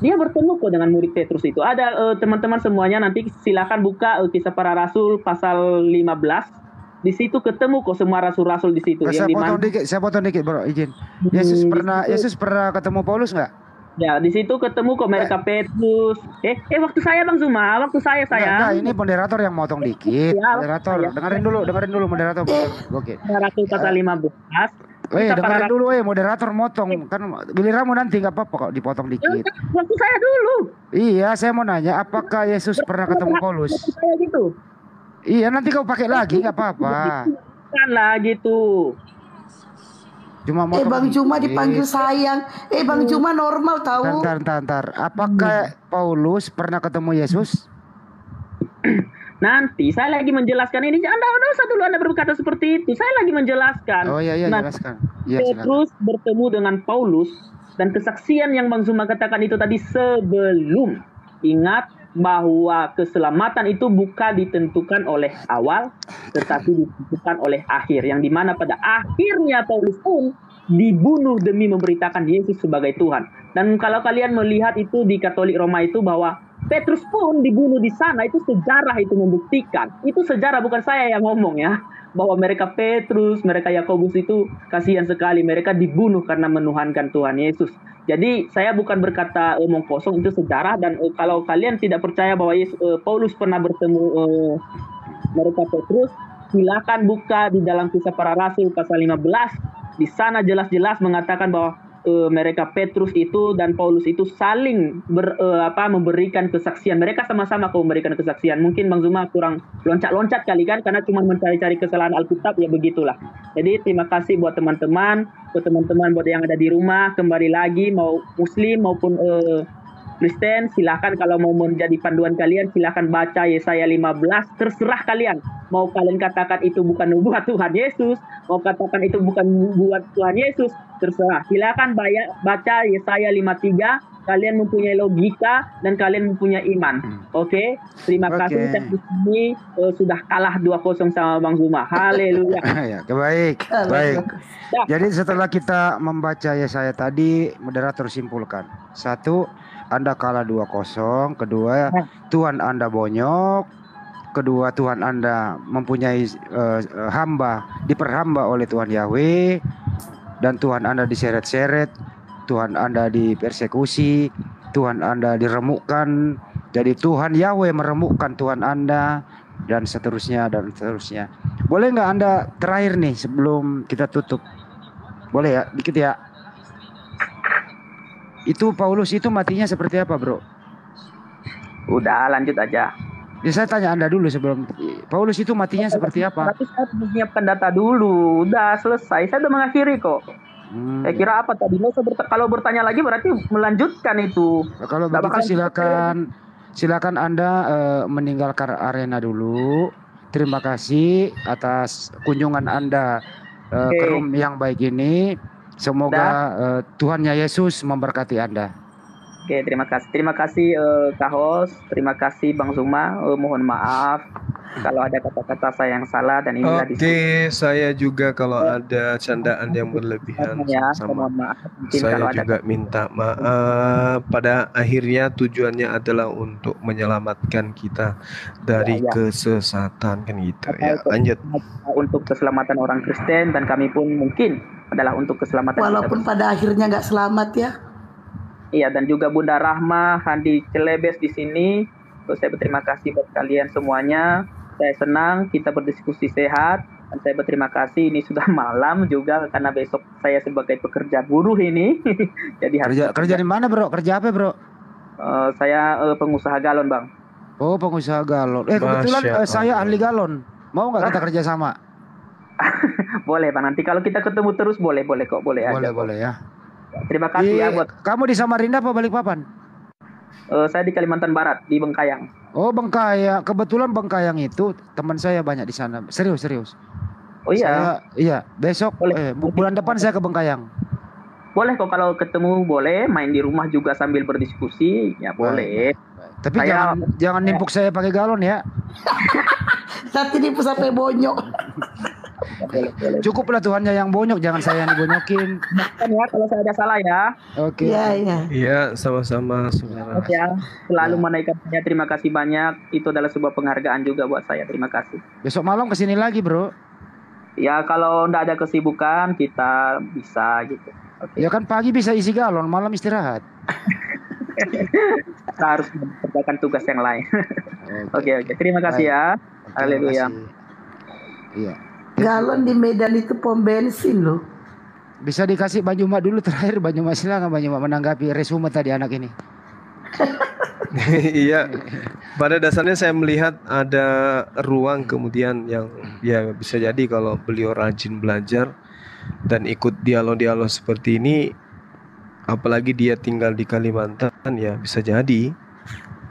dia bertemu kok dengan murid Petrus itu. Ada teman-teman semuanya nanti silakan buka Kisah Para Rasul pasal 15. Di situ ketemu kok semua rasul-rasul di situ. Saya potong dikit bro, izin. Yesus pernah ketemu Paulus nggak? Ya, di situ ketemu kok mereka Petrus. Waktu saya Bang Zuma, waktu saya. Nah, ini moderator yang motong dikit. Ya, moderator, dengerin dulu moderator. Oke. Rasul pasal 15. Dengerin dulu moderator motong kan giliranmu nanti nggak apa-apa kok dipotong dikit. Waktu saya dulu. Iya, saya mau nanya apakah Yesus pernah ketemu Paulus? Saya gitu. Iya, nanti kau pakai lagi nggak apa-apa. Kan lah gitu. Cuma Bang Zuma dipanggil sayang. Bang Zuma normal tahu. Bentar. Apakah Paulus pernah ketemu Yesus? Nanti saya lagi menjelaskan ini. Anda usah dulu Anda berkata seperti itu. Saya lagi menjelaskan. Oh iya, jelaskan. Ya, Petrus bertemu dengan Paulus dan kesaksian yang Bang Zuma katakan itu tadi sebelum. Ingat bahwa keselamatan itu bukan ditentukan oleh awal, tetapi ditentukan oleh akhir. Yang dimana pada akhirnya Paulus pun dibunuh demi memberitakan Yesus sebagai Tuhan. Dan kalau kalian melihat itu di Katolik Roma itu bahwa Petrus pun dibunuh di sana, itu sejarah itu membuktikan. Itu sejarah, bukan saya yang ngomong ya. Bahwa mereka Petrus, mereka Yakobus itu kasihan sekali. Mereka dibunuh karena menuhankan Tuhan Yesus. Jadi saya bukan berkata omong kosong, itu sejarah. Dan kalau kalian tidak percaya bahwa Paulus pernah bertemu mereka Petrus, silakan buka di dalam Kisah Para Rasul pasal 15. Di sana jelas-jelas mengatakan bahwa mereka Petrus itu dan Paulus itu saling memberikan kesaksian. Mereka sama-sama memberikan kesaksian. Mungkin Bang Zuma kurang loncat-loncat kali kan, karena cuma mencari-cari kesalahan Alkitab, ya begitulah. Jadi terima kasih buat teman-teman, buat yang ada di rumah. Kembali lagi, mau Muslim maupun Kristen, silakan kalau mau menjadi panduan kalian, silakan baca Yesaya 15, terserah kalian. Mau kalian katakan itu bukan nubuat Tuhan Yesus, mau katakan itu bukan nubuat Tuhan Yesus, terserah. Silakan baca Yesaya 53, kalian mempunyai logika dan kalian mempunyai iman. Oke? Terima kasih. Saya di sini sudah kalah 2-0 sama Bang Zuma. Haleluya. Ya, baik. Jadi setelah kita membaca Yesaya tadi, moderator simpulkan. 1, Anda kalah 2-0. Kedua, Tuhan Anda bonyok. Kedua, Tuhan Anda mempunyai diperhamba oleh Tuhan Yahweh. Dan Tuhan Anda diseret-seret. Tuhan Anda dipersekusi. Tuhan Anda diremukkan. Jadi Tuhan Yahweh meremukkan Tuhan Anda. Dan seterusnya. Boleh nggak Anda terakhir nih sebelum kita tutup? Boleh ya? Dikit ya. Itu Paulus itu matinya seperti apa, bro? Udah, lanjut aja. Ya, saya tanya Anda dulu sebelum Paulus itu matinya seperti apa? Tapi saya menyiapkan data dulu. Udah selesai. Saya udah mengakhiri kok. Saya kira apa tadi? Kalau bertanya lagi berarti melanjutkan itu. Kalau begitu silakan Anda meninggalkan arena dulu. Terima kasih atas kunjungan Anda ke room yang baik ini. Semoga Tuhan Yesus memberkati Anda. Oke, terima kasih. Terima kasih Kak Hos, terima kasih Bang Zuma. Mohon maaf kalau ada kata-kata saya yang salah dan inilah Oke, saya juga kalau ada candaan yang berlebihan sama. Saya juga minta maaf. Pada akhirnya tujuannya adalah untuk menyelamatkan kita dari kesesatan kan gitu ya. Lanjut. Untuk keselamatan orang Kristen dan kami pun mungkin adalah untuk keselamatan walaupun kita. Pada akhirnya nggak selamat ya. Iya, dan juga Bunda Rahma, Handi Celebes di sini. Saya berterima kasih buat kalian semuanya. Saya senang kita berdiskusi sehat. Dan saya berterima kasih ini sudah malam juga karena besok saya sebagai pekerja buruh ini. Jadi kerja di mana bro? Kerja apa bro? Saya pengusaha galon bang. Oh pengusaha galon. Kebetulan saya ahli galon. Mau nggak kita kerja sama? Boleh bang. Nanti kalau kita ketemu terus boleh kok boleh aja. Boleh ya. Terima kasih ya buat. Kamu di Samarinda apa Balikpapan? Saya di Kalimantan Barat di Bengkayang. Oh Bengkayang. Kebetulan Bengkayang itu teman saya banyak di sana. Serius. Oh iya. Iya. Besok bulan depan saya ke Bengkayang. Boleh kok kalau ketemu boleh. Main di rumah juga sambil berdiskusi ya boleh. Tapi jangan nimpuk saya pakai galon ya. Nanti nipu sampai bonyok. Cukuplah Tuhannya yang bonyok, jangan saya yang dibonyokin. Kan ya kalau saya ada salah ya. Oke. Iya, sama-sama saudara. Ya, selalu menaikkannya. Terima kasih banyak. Itu adalah sebuah penghargaan juga buat saya. Terima kasih. Besok malam kesini lagi, bro. Ya kalau ndak ada kesibukan kita bisa gitu. Okay. Ya kan pagi bisa isi galon, malam istirahat. Kita harus mengerjakan tugas yang lain. Oke. Terima kasih ya. Haleluya. Iya. Galon di Medan itu pom bensin loh. Bisa dikasih Banyuma dulu terakhir. Banyuma silakan Banyuma menanggapi resume tadi anak ini. Iya. Pada dasarnya saya melihat ada ruang kemudian yang ya bisa jadi kalau beliau rajin belajar dan ikut dialog-dialog seperti ini, apalagi dia tinggal di Kalimantan ya bisa jadi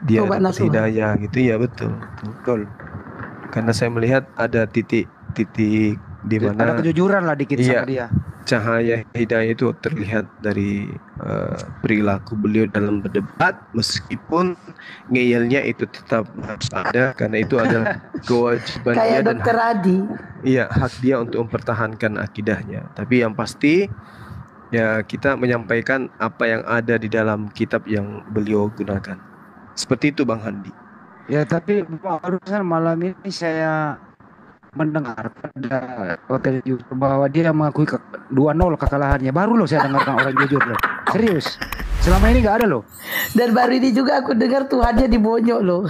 dia dapat hidayah gitu ya. Betul. Karena saya melihat ada titik di mana ada kejujuran lah dikit sama dia. Cahaya hidayah itu terlihat dari perilaku beliau dalam berdebat, meskipun ngeyelnya itu tetap harus ada karena itu adalah kewajiban dia dan hak dia untuk mempertahankan akidahnya. Tapi yang pasti ya kita menyampaikan apa yang ada di dalam kitab yang beliau gunakan. Seperti itu Bang Handi. Ya tapi barusan malam ini saya mendengar pada hotel jujur bahwa dia mengakui 2-0 kekalahannya. Baru loh saya dengarkan orang jujur loh. Serius. Selama ini nggak ada loh. Dan baru ini juga aku dengar Tuhannya dibonyok loh.